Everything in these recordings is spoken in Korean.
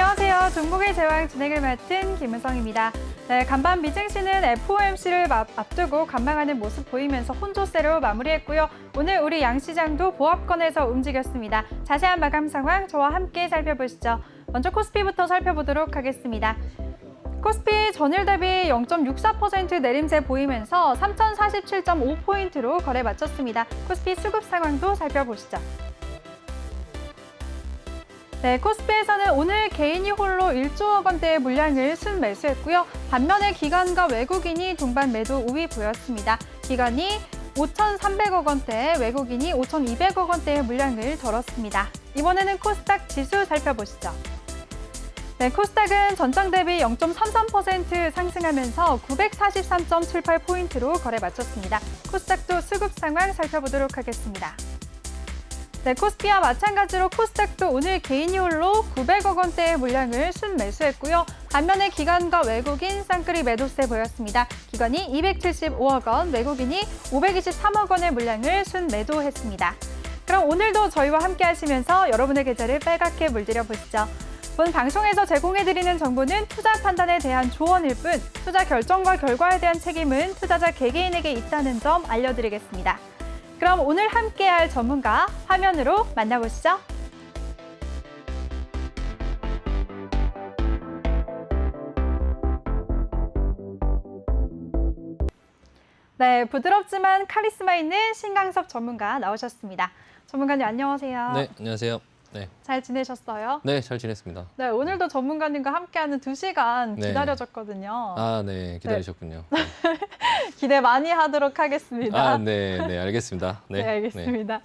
안녕하세요. 종목의 제왕 진행을 맡은 김은성입니다. 네, 간밤 미증시는 FOMC를 앞두고 관망하는 모습 보이면서 혼조세로 마무리했고요. 오늘 우리 양시장도 보합권에서 움직였습니다. 자세한 마감 상황 저와 함께 살펴보시죠. 먼저 코스피부터 살펴보도록 하겠습니다. 코스피 전일 대비 0.64% 내림세 보이면서 3047.5포인트로 거래 마쳤습니다. 코스피 수급 상황도 살펴보시죠. 네, 코스피에서는 오늘 개인이 홀로 1조억 원대의 물량을 순매수했고요. 반면에 기관과 외국인이 동반 매도 우위 보였습니다. 기관이 5,300억 원대, 외국인이 5,200억 원대의 물량을 덜었습니다. 이번에는 코스닥 지수 살펴보시죠. 네, 코스닥은 전장 대비 0.33% 상승하면서 943.78포인트로 거래 마쳤습니다. 코스닥도 수급 상황 살펴보도록 하겠습니다. 네, 코스피와 마찬가지로 코스닥도 오늘 개인이 홀로 900억 원대의 물량을 순매수했고요. 반면에 기관과 외국인 쌍끌이 매도세 보였습니다. 기관이 275억 원, 외국인이 523억 원의 물량을 순매도했습니다. 그럼 오늘도 저희와 함께 하시면서 여러분의 계좌를 빨갛게 물들여 보시죠. 본 방송에서 제공해드리는 정보는 투자 판단에 대한 조언일 뿐 투자 결정과 결과에 대한 책임은 투자자 개개인에게 있다는 점 알려드리겠습니다. 그럼 오늘 함께할 전문가 화면으로 만나보시죠. 네, 부드럽지만 카리스마 있는 신강섭 전문가 나오셨습니다. 전문가님 안녕하세요. 네, 안녕하세요. 네. 잘 지내셨어요? 네, 잘 지냈습니다. 네, 오늘도 전문가님과 함께하는 2시간 네. 기다려졌거든요. 아, 네, 기다리셨군요. 기대 많이 하도록 하겠습니다. 아, 네, 네, 알겠습니다. 네, 알겠습니다.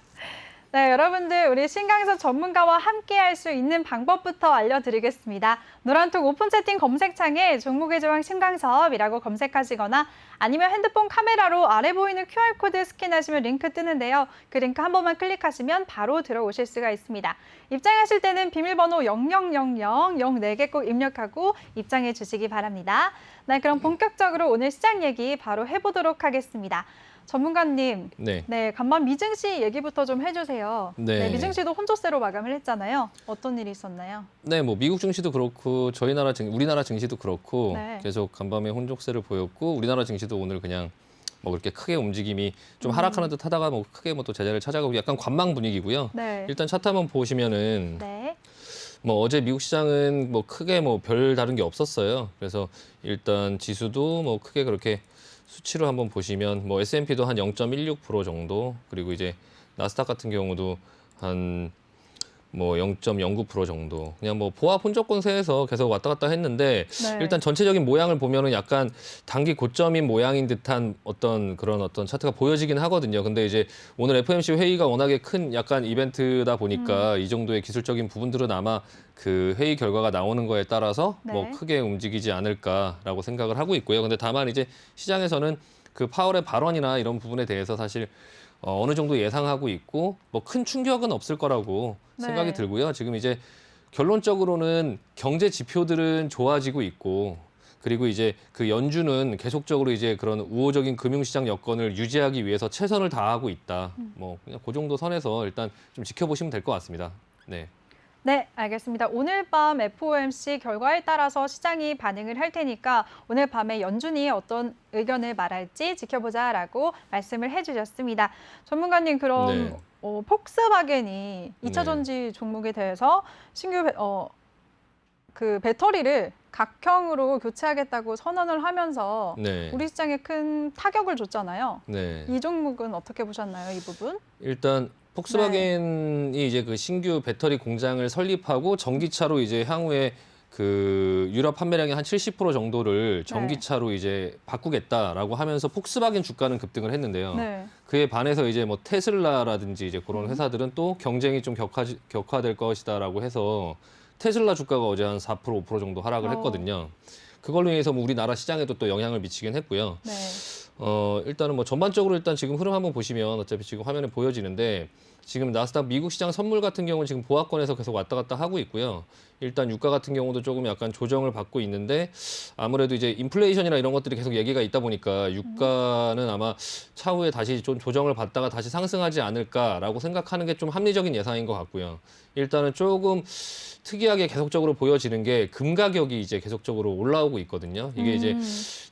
네, 여러분들 우리 신강섭 전문가와 함께할 수 있는 방법부터 알려드리겠습니다. 노란톡 오픈 채팅 검색창에 종목의 제왕 신강섭이라고 검색하시거나 아니면 핸드폰 카메라로 아래 보이는 QR코드 스캔하시면 링크 뜨는데요. 그 링크 한 번만 클릭하시면 바로 들어오실 수가 있습니다. 입장하실 때는 비밀번호 000004개 꼭 입력하고 입장해 주시기 바랍니다. 네, 그럼 본격적으로 오늘 시장 얘기 바로 해보도록 하겠습니다. 전문가님, 네, 간밤 미증시 얘기부터 좀 해주세요. 네, 미증시도 혼조세로 마감을 했잖아요. 어떤 일이 있었나요? 네, 뭐 미국 증시도 그렇고 우리나라 증시도 그렇고 네. 계속 간밤에 혼족세를 보였고 우리나라 증시도 오늘 그냥 뭐 그렇게 크게 움직임이 좀 하락하는 듯 하다가 뭐 크게 뭐 또 제자리를 찾아가고 약간 관망 분위기고요. 네. 일단 차트 한번 보시면은 네. 뭐 어제 미국 시장은 뭐 크게 뭐 별 다른 게 없었어요. 그래서 일단 지수도 뭐 크게 그렇게 수치로 한번 보시면 뭐 S&P도 한 0.16% 정도, 그리고 이제 나스닥 같은 경우도 한 뭐 0.09% 정도. 그냥 뭐 보합 혼조권세에서 계속 왔다 갔다 했는데 네. 일단 전체적인 모양을 보면은 약간 단기 고점인 모양인 듯한 어떤 차트가 보여지긴 하거든요. 근데 이제 오늘 FOMC 회의가 워낙에 큰 약간 이벤트다 보니까 이 정도의 기술적인 부분들은 아마 그 회의 결과가 나오는 거에 따라서 네. 뭐 크게 움직이지 않을까라고 생각을 하고 있고요. 근데 다만 이제 시장에서는 그 파월의 발언이나 이런 부분에 대해서 사실 어느 정도 예상하고 있고 뭐 큰 충격은 없을 거라고 네. 생각이 들고요. 지금 이제 결론적으로는 경제 지표들은 좋아지고 있고, 그리고 이제 그 연준은 계속적으로 이제 그런 우호적인 금융시장 여건을 유지하기 위해서 최선을 다하고 있다. 뭐 그냥 그 정도 선에서 일단 좀 지켜보시면 될 것 같습니다. 네. 네, 알겠습니다. 오늘 밤 FOMC 결과에 따라서 시장이 반응을 할 테니까 오늘 밤에 연준이 어떤 의견을 말할지 지켜보자라고 말씀을 해주셨습니다. 전문가님, 그럼 네. 폭스바겐이 2차 전지 종목에 대해서 신규 그 배터리를 각형으로 교체하겠다고 선언을 하면서 네. 우리 시장에 큰 타격을 줬잖아요. 네. 이 종목은 어떻게 보셨나요, 이 부분? 일단 폭스바겐이 이제 그 신규 배터리 공장을 설립하고 전기차로 이제 향후에 그 유럽 판매량의 한 70% 정도를 전기차로 이제 바꾸겠다라고 하면서 폭스바겐 주가는 급등을 했는데요. 네. 그에 반해서 이제 뭐 테슬라라든지 이제 그런 회사들은 또 경쟁이 좀 격화될 것이다라고 해서 테슬라 주가가 어제 한 4%, 5% 정도 하락을 했거든요. 그걸로 인해서 뭐 우리나라 시장에도 또 영향을 미치긴 했고요. 네. 일단은 뭐 전반적으로 일단 지금 흐름 한번 보시면 어차피 지금 화면에 보여지는데 지금 나스닥 미국 시장 선물 같은 경우는 지금 보합권에서 계속 왔다 갔다 하고 있고요. 일단 유가 같은 경우도 조금 약간 조정을 받고 있는데 아무래도 이제 인플레이션이나 이런 것들이 계속 얘기가 있다 보니까 유가는 아마 차후에 다시 좀 조정을 받다가 다시 상승하지 않을까라고 생각하는 게 좀 합리적인 예상인 것 같고요. 일단은 조금 특이하게 계속적으로 보여지는 게 금 가격이 이제 계속적으로 올라오고 있거든요. 이게 이제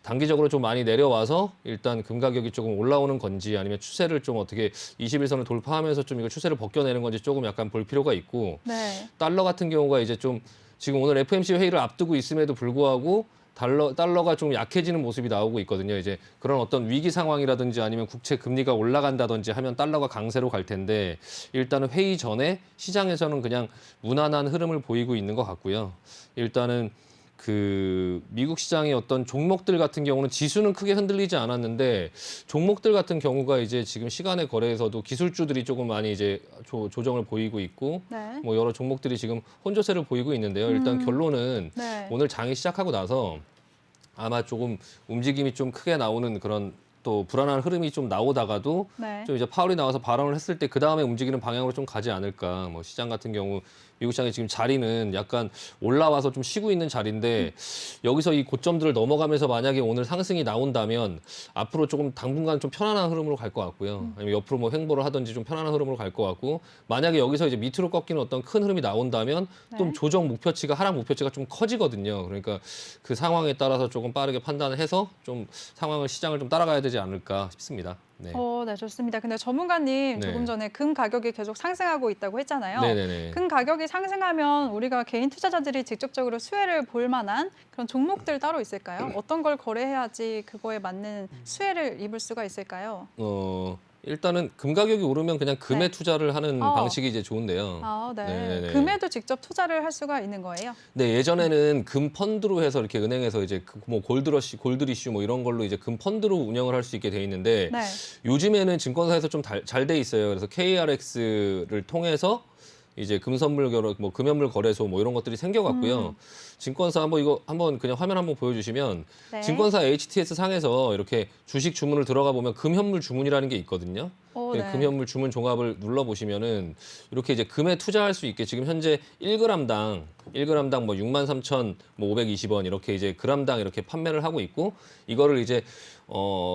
단기적으로 좀 많이 내려와서 일단 금 가격이 조금 올라오는 건지 아니면 추세를 좀 어떻게 21선을 돌파하면서 좀 이거 추세를 벗겨내는 건지 조금 약간 볼 필요가 있고 네. 달러 같은 경우가 이제 좀 지금 오늘 FMC 회의를 앞두고 있음에도 불구하고 달러가 좀 약해지는 모습이 나오고 있거든요. 이제 그런 어떤 위기 상황이라든지 아니면 국채 금리가 올라간다든지 하면 달러가 강세로 갈 텐데 일단은 회의 전에 시장에서는 그냥 무난한 흐름을 보이고 있는 것 같고요. 일단은 그 미국 시장의 어떤 종목들 같은 경우는 지수는 크게 흔들리지 않았는데 종목들 같은 경우가 이제 지금 시간의 거래에서도 기술주들이 조금 많이 이제 조정을 보이고 있고 네. 뭐 여러 종목들이 지금 혼조세를 보이고 있는데요. 일단 결론은 네. 오늘 장이 시작하고 나서 아마 조금 움직임이 좀 크게 나오는 그런 또 불안한 흐름이 좀 나오다가도 네. 좀 이제 파월이 나와서 발언을 했을 때 그 다음에 움직이는 방향으로 좀 가지 않을까. 뭐 시장 같은 경우 미국 시장의 지금 자리는 약간 올라와서 좀 쉬고 있는 자리인데 여기서 이 고점들을 넘어가면서 만약에 오늘 상승이 나온다면 앞으로 조금 당분간 좀 편안한 흐름으로 갈 것 같고요. 아니면 옆으로 뭐 횡보를 하든지 좀 편안한 흐름으로 갈 것 같고 만약에 여기서 이제 밑으로 꺾이는 어떤 큰 흐름이 나온다면 또 네. 조정 목표치가 하락 목표치가 좀 커지거든요. 그러니까 그 상황에 따라서 조금 빠르게 판단을 해서 좀 상황을 시장을 좀 따라가야 되지 않을까 싶습니다. 네. 네, 좋습니다. 근데 전문가님 네. 조금 전에 금 가격이 계속 상승하고 있다고 했잖아요. 네네네. 금 가격이 상승하면 우리가 개인 투자자들이 직접적으로 수혜를 볼 만한 그런 종목들 따로 있을까요? 어떤 걸 거래해야지 그거에 맞는 수혜를 입을 수가 있을까요? 일단은 금 가격이 오르면 그냥 금에 네. 투자를 하는 어. 방식이 이제 좋은데요. 아, 네. 네네네. 금에도 직접 투자를 할 수가 있는 거예요? 네, 예전에는 금 펀드로 해서 이렇게 은행에서 이제 뭐 골드리슈 뭐 이런 걸로 이제 금 펀드로 운영을 할 수 있게 돼 있는데 네. 요즘에는 증권사에서 좀 잘 돼 있어요. 그래서 KRX를 통해서 이제 금선물 뭐 금연물 거래소 뭐 이런 것들이 생겨갔고요. 증권사 한번 그냥 화면 한번 보여주시면 네. 증권사 HTS 상에서 이렇게 주식 주문을 들어가 보면 금현물 주문이라는 게 있거든요. 네. 금현물 주문 종합을 눌러 보시면은 이렇게 이제 금에 투자할 수 있게 지금 현재 1g당 뭐 63,520원 이렇게 이제 그람당 이렇게 판매를 하고 있고 이거를 이제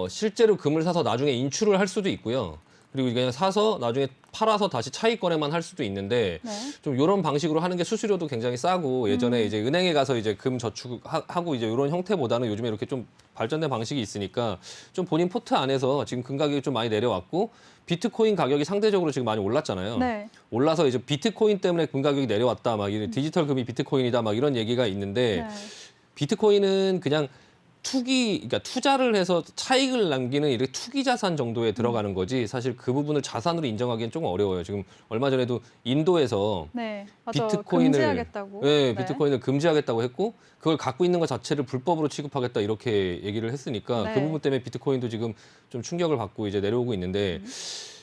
실제로 금을 사서 나중에 인출을 할 수도 있고요. 그리고 그냥 사서 나중에 팔아서 다시 차익 거래만 할 수도 있는데 네. 좀 이런 방식으로 하는 게 수수료도 굉장히 싸고 예전에 이제 은행에 가서 이제 금 저축하고 이제 이런 형태보다는 요즘에 이렇게 좀 발전된 방식이 있으니까 좀 본인 포트 안에서 지금 금 가격이 좀 많이 내려왔고 비트코인 가격이 상대적으로 지금 많이 올랐잖아요. 네. 올라서 이제 비트코인 때문에 금 가격이 내려왔다 막 이런 디지털 금이 비트코인이다 막 이런 얘기가 있는데 네. 비트코인은 그냥 그러니까 투자를 해서 차익을 남기는 이렇게 투기 자산 정도에 들어가는 거지 사실 그 부분을 자산으로 인정하기는 조금 어려워요. 지금 얼마 전에도 인도에서 네. 맞아. 비트코인을 금지하겠다고. 네, 비트코인을 금지하겠다고 했고 그걸 갖고 있는 것 자체를 불법으로 취급하겠다 이렇게 얘기를 했으니까 네. 그 부분 때문에 비트코인도 지금 좀 충격을 받고 이제 내려오고 있는데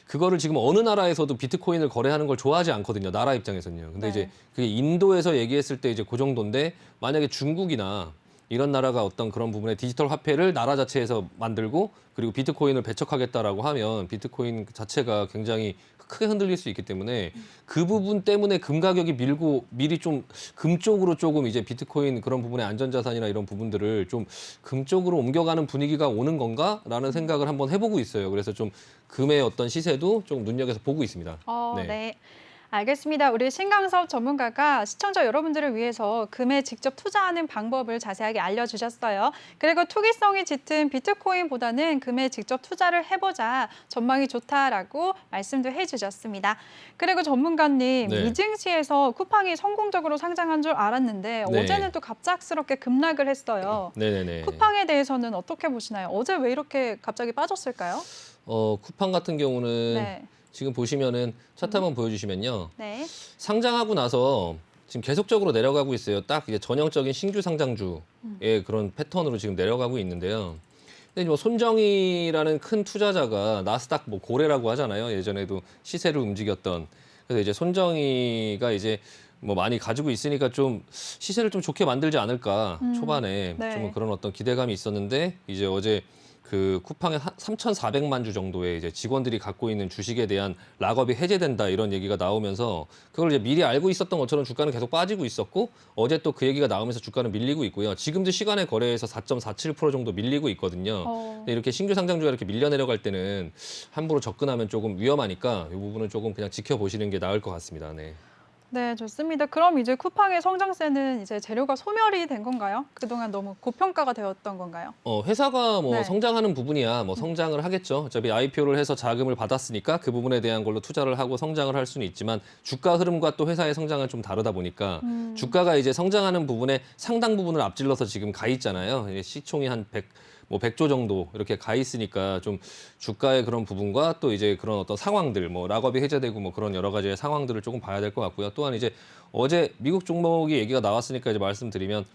그거를 지금 어느 나라에서도 비트코인을 거래하는 걸 좋아하지 않거든요. 나라 입장에서는요. 근데 네. 이제 그게 인도에서 얘기했을 때 이제 그 정도인데 만약에 중국이나 이런 나라가 어떤 그런 부분에 디지털 화폐를 나라 자체에서 만들고 그리고 비트코인을 배척하겠다라고 하면 비트코인 자체가 굉장히 크게 흔들릴 수 있기 때문에 그 부분 때문에 금 가격이 미리 좀 금 쪽으로 조금 이제 비트코인 그런 부분의 안전자산이나 이런 부분들을 좀 금 쪽으로 옮겨가는 분위기가 오는 건가라는 생각을 한번 해보고 있어요. 그래서 좀 금의 어떤 시세도 좀 눈여겨서 보고 있습니다. 네. 알겠습니다. 우리 신강섭 전문가가 시청자 여러분들을 위해서 금에 직접 투자하는 방법을 자세하게 알려주셨어요. 그리고 투기성이 짙은 비트코인보다는 금에 직접 투자를 해보자 전망이 좋다라고 말씀도 해주셨습니다. 그리고 전문가님, 네. 미증시에서 쿠팡이 성공적으로 상장한 줄 알았는데 네. 어제는 또 갑작스럽게 급락을 했어요. 네네네. 쿠팡에 대해서는 어떻게 보시나요? 어제 왜 이렇게 갑자기 빠졌을까요? 쿠팡 같은 경우는 네. 지금 보시면은 차트 한번 보여주시면요. 네. 상장하고 나서 지금 계속적으로 내려가고 있어요. 딱 이제 전형적인 신규 상장주의 그런 패턴으로 지금 내려가고 있는데요. 근데 뭐 손정희라는 큰 투자자가 나스닥 뭐 고래라고 하잖아요. 예전에도 시세를 움직였던. 그래서 이제 손정희가 이제 뭐 많이 가지고 있으니까 좀 시세를 좀 좋게 만들지 않을까 초반에 네. 좀 그런 어떤 기대감이 있었는데 이제 어제 그 쿠팡에 3,400만 주 정도의 이제 직원들이 갖고 있는 주식에 대한 락업이 해제된다 이런 얘기가 나오면서 그걸 이제 미리 알고 있었던 것처럼 주가는 계속 빠지고 있었고 어제 또 그 얘기가 나오면서 주가는 밀리고 있고요. 지금도 시간의 거래에서 4.47% 정도 밀리고 있거든요. 근데 이렇게 신규 상장주가 이렇게 밀려 내려갈 때는 함부로 접근하면 조금 위험하니까 이 부분은 조금 그냥 지켜보시는 게 나을 것 같습니다. 네. 네, 좋습니다. 그럼 이제 쿠팡의 성장세는 이제 재료가 소멸이 된 건가요? 그동안 너무 고평가가 되었던 건가요? 회사가 뭐 네. 성장하는 부분이야 뭐 성장을 하겠죠. 어차피 IPO를 해서 자금을 받았으니까 그 부분에 대한 걸로 투자를 하고 성장을 할 수는 있지만 주가 흐름과 또 회사의 성장은 좀 다르다 보니까 주가가 이제 성장하는 부분에 상당 부분을 앞질러서 지금 가 있잖아요. 이게 시총이 한 100조 정도 이렇게 가 있으니까 좀 주가의 그런 부분과 또 이제 그런 어떤 상황들 뭐 락업이 해제되고 뭐 그런 여러 가지의 상황들을 조금 봐야 될 것 같고요. 또한 이제 어제 미국 종목이 얘기가 나왔으니까 이제 말씀드리면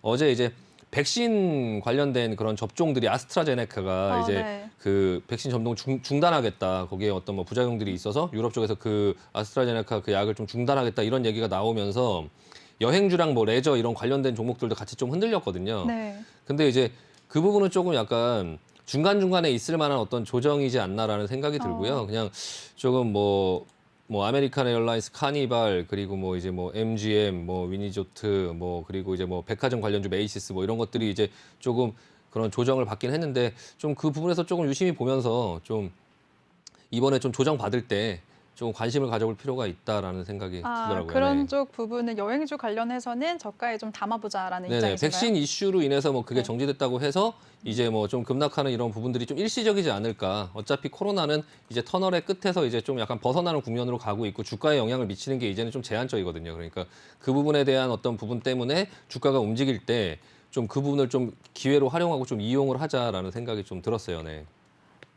어제 이제 백신 관련된 그런 접종들이 아스트라제네카가 이제 네. 그 백신 접종 중단하겠다. 거기에 어떤 뭐 부작용들이 있어서 유럽 쪽에서 그 아스트라제네카 그 약을 좀 중단하겠다 이런 얘기가 나오면서 여행주랑 뭐 레저 이런 관련된 종목들도 같이 좀 흔들렸거든요. 네. 근데 이제 그 부분은 조금 약간 중간중간에 있을 만한 어떤 조정이지 않나라는 생각이 들고요. 그냥 조금 뭐 아메리칸 에어라인스, 카니발, 그리고 뭐 이제 뭐 MGM, 뭐 위니조트, 뭐 그리고 이제 뭐 백화점 관련주 메이시스 뭐 이런 것들이 이제 조금 그런 조정을 받긴 했는데 좀 그 부분에서 조금 유심히 보면서 좀 이번에 좀 조정 받을 때 좀 관심을 가져볼 필요가 있다라는 생각이 들더라고요. 그런 네. 쪽 부분은 여행주 관련해서는 저가에 좀 담아보자라는 네네. 입장이신가요? 백신 이슈로 인해서 뭐 그게 네. 정지됐다고 해서 이제 뭐 좀 급락하는 이런 부분들이 좀 일시적이지 않을까. 어차피 코로나는 이제 터널의 끝에서 이제 좀 약간 벗어나는 국면으로 가고 있고 주가에 영향을 미치는 게 이제는 좀 제한적이거든요. 그러니까 그 부분에 대한 어떤 부분 때문에 주가가 움직일 때 좀 그 부분을 좀 기회로 활용하고 좀 이용을 하자라는 생각이 좀 들었어요. 네.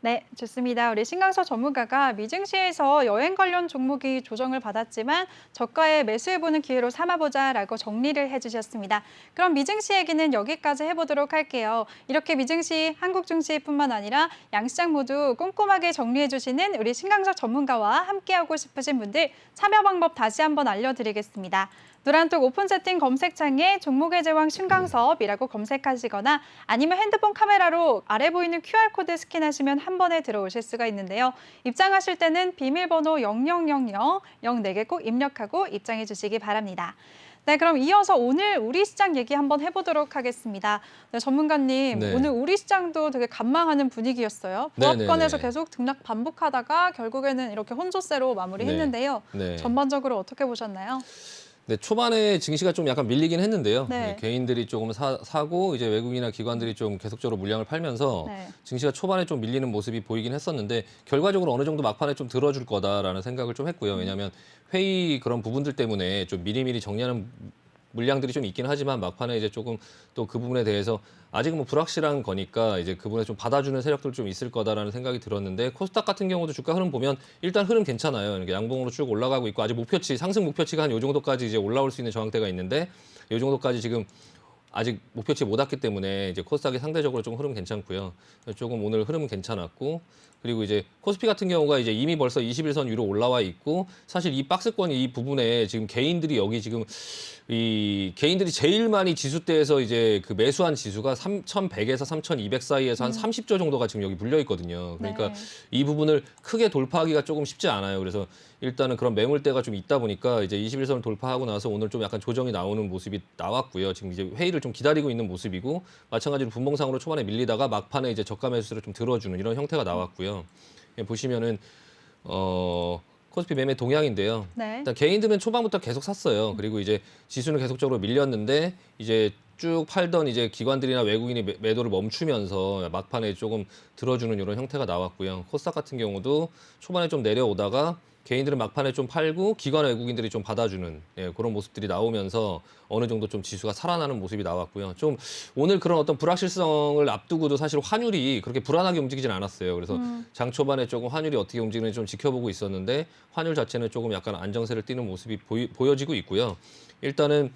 네, 좋습니다. 우리 신강서 전문가가 미증시에서 여행 관련 종목이 조정을 받았지만 저가에 매수해보는 기회로 삼아보자라고 정리를 해주셨습니다. 그럼 미증시 얘기는 여기까지 해보도록 할게요. 이렇게 미증시, 한국 증시뿐만 아니라 양시장 모두 꼼꼼하게 정리해주시는 우리 신강서 전문가와 함께하고 싶으신 분들 참여 방법 다시 한번 알려드리겠습니다. 노란톡 오픈 채팅 검색창에 종목의 제왕 신강섭이라고 검색하시거나 아니면 핸드폰 카메라로 아래 보이는 QR코드 스캔하시면 한 번에 들어오실 수가 있는데요. 입장하실 때는 비밀번호 0000 04개 꼭 입력하고 입장해 주시기 바랍니다. 네, 그럼 이어서 오늘 우리 시장 얘기 한번 해보도록 하겠습니다. 네, 전문가님, 네. 오늘 우리 시장도 되게 간망하는 분위기였어요. 네네네. 부합권에서 계속 등락 반복하다가 결국에는 이렇게 혼조세로 마무리했는데요. 네. 전반적으로 어떻게 보셨나요? 네, 초반에 증시가 좀 약간 밀리긴 했는데요. 네. 네, 개인들이 조금 사고 이제 외국인이나 기관들이 좀 계속적으로 물량을 팔면서 네. 증시가 초반에 좀 밀리는 모습이 보이긴 했었는데 결과적으로 어느 정도 막판에 좀 들어줄 거다라는 생각을 좀 했고요. 왜냐하면 회의 그런 부분들 때문에 좀 미리미리 정리하는 물량들이 좀 있긴 하지만 막판에 이제 조금 또 그 부분에 대해서 아직은 뭐 불확실한 거니까 이제 그 부분에 좀 받아주는 세력들 좀 있을 거다라는 생각이 들었는데 코스닥 같은 경우도 주가 흐름 보면 일단 흐름 괜찮아요. 이렇게 양봉으로 쭉 올라가고 있고 아직 목표치 상승 목표치가 한 요 정도까지 이제 올라올 수 있는 저항대가 있는데 요 정도까지 지금 아직 목표치 못 왔기 때문에 이제 코스닥이 상대적으로 좀 흐름 괜찮고요. 조금 오늘 흐름은 괜찮았고 그리고 이제 코스피 같은 경우가 이제 이미 벌써 21선 위로 올라와 있고 사실 이 박스권 이 부분에 지금 개인들이 여기 지금 이 개인들이 제일 많이 지수대에서 이제 그 매수한 지수가 3,100에서 3,200 사이에서 한 30조 정도가 지금 여기 물려 있거든요. 그러니까 네. 이 부분을 크게 돌파하기가 조금 쉽지 않아요. 그래서 일단은 그런 매물대가 좀 있다 보니까 이제 21선을 돌파하고 나서 오늘 좀 약간 조정이 나오는 모습이 나왔고요. 지금 이제 회의를 좀 기다리고 있는 모습이고 마찬가지로 분봉상으로 초반에 밀리다가 막판에 이제 저가 매수를 좀 들어주는 이런 형태가 나왔고요. 예, 보시면은 코스피 매매 동향인데요. 네. 일단 개인들은 초반부터 계속 샀어요. 그리고 이제 지수는 계속적으로 밀렸는데 이제 쭉 팔던 이제 기관들이나 외국인이 매도를 멈추면서 막판에 조금 들어주는 이런 형태가 나왔고요. 코스닥 같은 경우도 초반에 좀 내려오다가 개인들은 막판에 좀 팔고 기관 외국인들이 좀 받아주는 그런 모습들이 나오면서 어느 정도 좀 지수가 살아나는 모습이 나왔고요. 좀 오늘 그런 어떤 불확실성을 앞두고도 사실 환율이 그렇게 불안하게 움직이진 않았어요. 그래서 장 초반에 조금 환율이 어떻게 움직이는지 좀 지켜보고 있었는데 환율 자체는 조금 약간 안정세를 띠는 모습이 보여지고 있고요. 일단은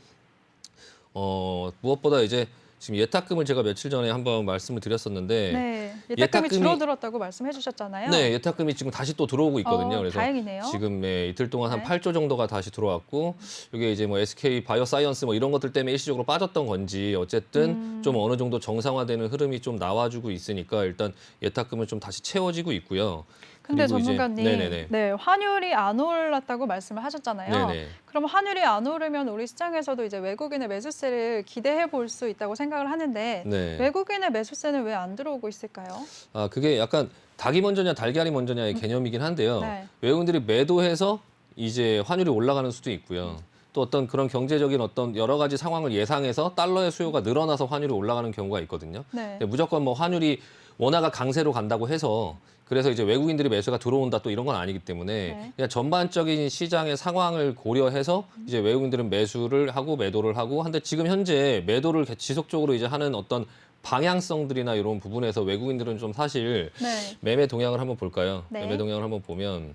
무엇보다 이제 지금 예탁금을 제가 며칠 전에 한번 말씀을 드렸었는데 네, 예탁금이 예탁금이- 줄어들었다고 말씀해 주셨잖아요. 네, 예탁금이 지금 다시 또 들어오고 있거든요. 그래서 다행이네요. 지금 이틀 동안 한 네. 8조 정도가 다시 들어왔고 이게 이제 뭐 SK 바이오사이언스 뭐 이런 것들 때문에 일시적으로 빠졌던 건지 어쨌든 좀 어느 정도 정상화되는 흐름이 좀 나와주고 있으니까 일단 예탁금은 좀 다시 채워지고 있고요. 근데 그리고 이제- 전문가님, 네네네. 네, 환율이 안 올랐다고 말씀을 하셨잖아요. 네네. 그럼 환율이 안 오르면 우리 시장에서도 이제 외국인의 매수세를 기대해 볼 수 있다고 생각을 하는데 네. 외국인의 매수세는 왜 안 들어오고 있을까요? 아, 그게 약간 닭이 먼저냐 달걀이 먼저냐의 개념이긴 한데요. 네. 외국인들이 매도해서 이제 환율이 올라가는 수도 있고요. 또 어떤 그런 경제적인 어떤 여러 가지 상황을 예상해서 달러의 수요가 늘어나서 환율이 올라가는 경우가 있거든요. 네. 근데 무조건 뭐 환율이 원화가 강세로 간다고 해서 그래서 이제 외국인들이 매수가 들어온다 또 이런 건 아니기 때문에 네. 그냥 전반적인 시장의 상황을 고려해서 이제 외국인들은 매수를 하고 매도를 하고 한데 지금 현재 매도를 지속적으로 이제 하는 어떤 방향성들이나 이런 부분에서 외국인들은 좀 사실 네. 매매 동향을 한번 볼까요? 네. 매매 동향을 한번 보면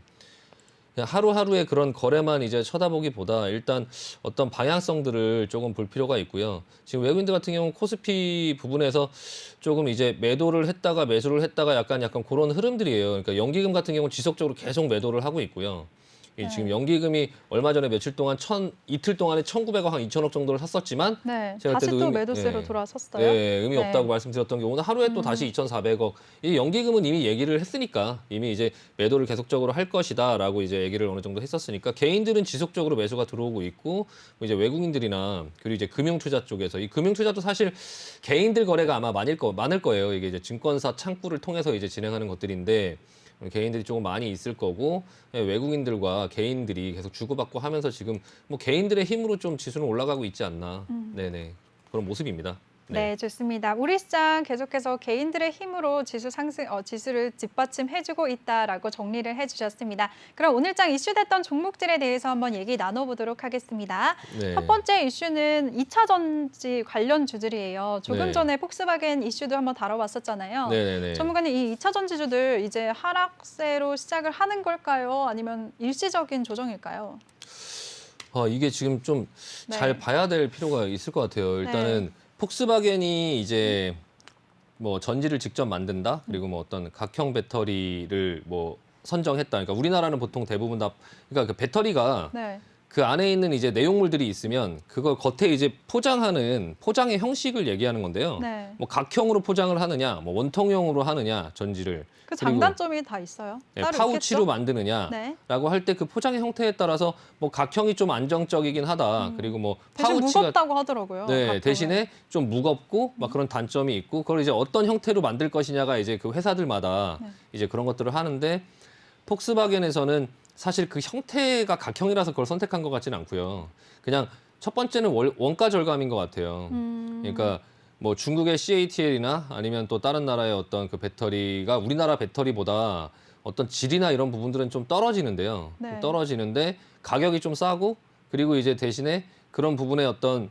그냥 하루하루의 그런 거래만 이제 쳐다보기보다 일단 어떤 방향성들을 조금 볼 필요가 있고요. 지금 외국인들 같은 경우는 코스피 부분에서 조금 이제 매도를 했다가 매수를 했다가 약간 그런 흐름들이에요. 그러니까 연기금 같은 경우는 지속적으로 계속 매도를 하고 있고요. 이 네. 지금 연기금이 얼마 전에 며칠 동안 이틀 동안에 1,900억 한 2천억 정도를 샀었지만 네. 제가 다시 그때도 또 의미- 매도세로 예. 돌아섰어요. 네, 의미 네. 없다고 말씀드렸던 게 오늘 하루에 또 다시 2,400억. 이 연기금은 이미 얘기를 했으니까 이미 이제 매도를 계속적으로 할 것이다라고 이제 얘기를 어느 정도 했었으니까 개인들은 지속적으로 매수가 들어오고 있고 뭐 이제 외국인들이나 그리고 이제 금융투자 쪽에서 이 금융투자도 사실 개인들 거래가 아마 많을 거예요. 이게 이제 증권사 창구를 통해서 이제 진행하는 것들인데 개인들이 조금 많이 있을 거고 외국인들과 개인들이 계속 주고받고 하면서 지금 뭐 개인들의 힘으로 좀 지수는 올라가고 있지 않나. 네네. 그런 모습입니다. 네, 좋습니다. 우리 시장 계속해서 개인들의 힘으로 지수를 뒷받침해주고 있다라고 정리를 해주셨습니다. 그럼 오늘장 이슈됐던 종목들에 대해서 한번 얘기 나눠보도록 하겠습니다. 네. 첫 번째 이슈는 2차 전지 관련 주들이에요. 조금 네. 전에 폭스바겐 이슈도 한번 다뤄봤었잖아요. 네네네. 전문가님, 이 2차 전지주들 이제 하락세로 시작을 하는 걸까요? 아니면 일시적인 조정일까요? 이게 지금 좀 잘 네. 봐야 될 필요가 있을 것 같아요. 일단은 폭스바겐이 이제 뭐 전지를 직접 만든다. 그리고 뭐 어떤 각형 배터리를 뭐 선정했다. 그러니까 우리나라는 보통 대부분 다 그러니까 그 배터리가 네. 그 안에 있는 이제 내용물들이 있으면 그걸 겉에 이제 포장하는 포장의 형식을 얘기하는 건데요. 네. 뭐 각형으로 포장을 하느냐, 뭐 원통형으로 하느냐, 전지를 그 그리고 장단점이 다 있어요. 네, 따로 파우치로 있겠죠? 만드느냐라고 네. 할 때 그 포장의 형태에 따라서 뭐 각형이 좀 안정적이긴 하다. 그리고 뭐 대신 파우치가 무겁다고 하더라고요. 네, 가끔은. 대신에 좀 무겁고 막 그런 단점이 있고 그걸 이제 어떤 형태로 만들 것이냐가 이제 그 회사들마다 네. 이제 그런 것들을 하는데 폭스바겐에서는 사실 그 형태가 각형이라서 그걸 선택한 것 같지는 않고요. 그냥 첫 번째는 원가 절감인 것 같아요. 그러니까 뭐 중국의 CATL이나 아니면 또 다른 나라의 어떤 그 배터리가 우리나라 배터리보다 어떤 질이나 이런 부분들은 좀 떨어지는데요. 네. 좀 떨어지는데 가격이 좀 싸고 그리고 이제 대신에 그런 부분에 어떤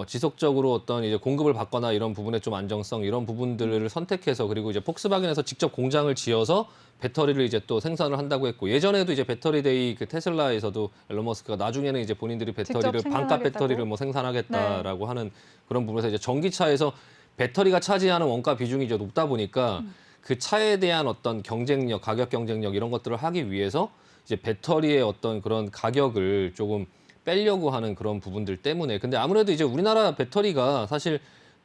지속적으로 어떤 이제 공급을 받거나 이런 부분의 좀 안정성 이런 부분들을 선택해서 그리고 이제 폭스바겐에서 직접 공장을 지어서 배터리를 이제 또 생산을 한다고 했고 예전에도 이제 배터리데이 그 테슬라에서도 앨런 머스크가 나중에는 이제 본인들이 배터리를 직접 반값 생산하겠다고? 배터리를 뭐 생산하겠다라고 하는 그런 부분에서 이제 전기차에서 배터리가 차지하는 원가 비중이 이제 높다 보니까 그 차에 대한 어떤 경쟁력, 가격 경쟁력 이런 것들을 하기 위해서 이제 배터리의 어떤 그런 가격을 조금 빼려고 하는 그런 부분들 때문에 근데 아무래도 이제 우리나라 배터리가 사실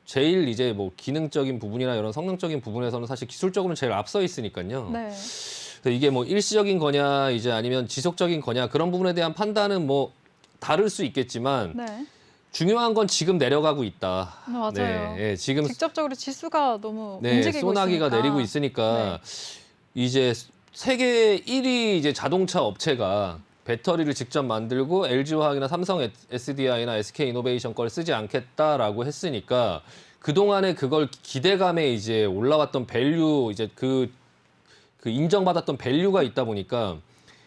제일 이제 뭐 기능적인 부분이나 이런 성능적인 부분에서는 사실 기술적으로는 제일 앞서 있으니까요. 네. 그래서 이게 뭐 일시적인 거냐 이제 아니면 지속적인 거냐 그런 부분에 대한 판단은 뭐 다를 수 있겠지만 네. 중요한 건 지금 내려가고 있다. 맞아요. 네, 예, 지금 직접적으로 지수가 너무 네, 움직이고 소나기가 있으니까. 내리고 있으니까 이제 세계 1위 이제 자동차 업체가 배터리를 직접 만들고 LG화학이나 삼성 SDI나 SK이노베이션 걸 쓰지 않겠다라고 했으니까 그동안에 그걸 기대감에 이제 올라왔던 밸류 이제 그 인정받았던 밸류가 있다 보니까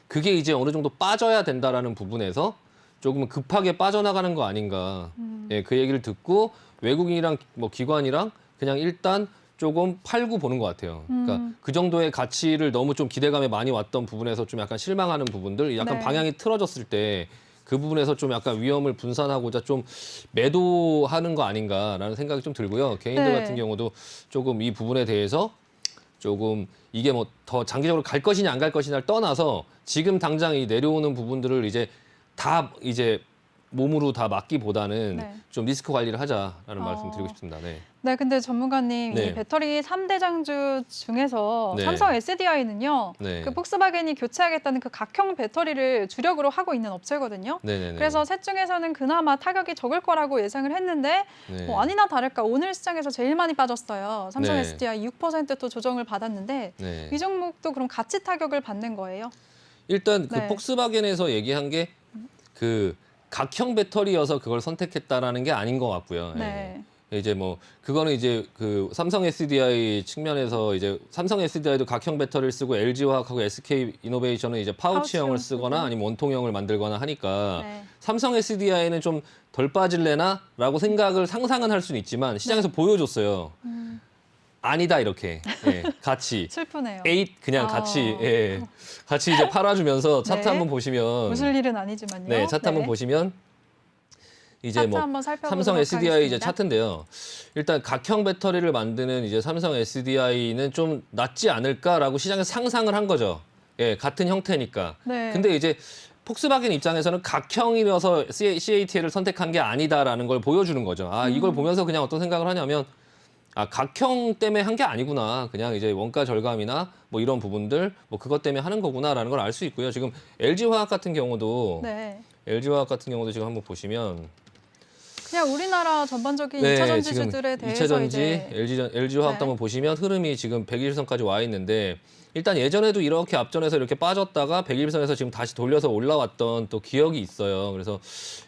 그게 이제 어느 정도 빠져야 된다라는 부분에서 조금 급하게 빠져나가는 거 아닌가. 예, 그 얘기를 듣고 외국인이랑 뭐 기관이랑 그냥 일단 조금 팔고 보는 것 같아요. 그러니까 그 정도의 가치를 너무 좀 기대감에 많이 왔던 부분에서 좀 약간 실망하는 부분들, 약간 네. 방향이 틀어졌을 때 그 부분에서 좀 약간 위험을 분산하고자 좀 매도하는 거 아닌가라는 생각이 좀 들고요. 개인들 네. 같은 경우도 조금 이 부분에 대해서 조금 이게 뭐 더 장기적으로 갈 것이냐 안 갈 것이냐를 떠나서 지금 당장 이 내려오는 부분들을 이제 다 이제 몸으로 다 막기보다는 네. 좀 리스크 관리를 하자라는 말씀 드리고 싶습니다. 네. 네, 근데 전문가님, 네. 이 배터리 3대 장주 중에서 네. 삼성 SDI는요, 네. 그 폭스바겐이 교체하겠다는 그 각형 배터리를 주력으로 하고 있는 업체거든요. 네네네. 그래서 셋 중에서는 그나마 타격이 적을 거라고 예상을 했는데 네. 뭐 아니나 다를까 오늘 시장에서 제일 많이 빠졌어요. 삼성 네. SDI 6%또 조정을 받았는데 네. 이 종목도 그럼 같이 타격을 받는 거예요? 일단 그 네. 폭스바겐에서 얘기한 게 그 각형 배터리여서 그걸 선택했다라는 게 아닌 것 같고요. 네. 이제 뭐 그거는 이제 그 삼성 SDI 측면에서 이제 삼성 SDI도 각형 배터리를 쓰고 LG화학하고 SK 이노베이션은 이제 파우치형을 파우치형 쓰거나 쓰고. 아니면 원통형을 만들거나 하니까 네. 삼성 SDI는 좀 덜 빠질래나라고 생각을 상상은 할 수는 있지만 시장에서 보여줬어요. 아니다 이렇게 같이 슬프네요. 8 그냥 아. 같이 같이 이제 팔아주면서 차트 네. 한번 보시면 웃을 일은 아니지만요. 네 차트 한번 보시면 이제 차트 뭐 한번 살펴보도록 삼성 SDI 이제 하겠습니다. 차트인데요. 일단 각형 배터리를 만드는 이제 삼성 SDI는 좀 낫지 않을까라고 시장에서 상상을 한 거죠. 예, 같은 형태니까. 네. 근데 이제 폭스바겐 입장에서는 각형이라서 CATL을 선택한 게 아니다라는 걸 보여주는 거죠. 아, 이걸 보면서 그냥 어떤 생각을 하냐면 아, 각형 때문에 한 게 아니구나. 그냥 이제 원가 절감이나 뭐 이런 부분들 뭐 그것 때문에 하는 거구나라는 걸 알 수 있고요. 지금 LG화학 같은 경우도 네. LG화학 같은 경우도 지금 한번 보시면 그냥 우리나라 전반적인 네, 2차 지금 전지주들에 대해서 2차 전지, 이제 LG화학도 네. 한번 보시면 흐름이 지금 120선까지 와 있는데 일단 예전에도 이렇게 앞전에서 이렇게 빠졌다가 120선에서 지금 다시 돌려서 올라왔던 또 기억이 있어요. 그래서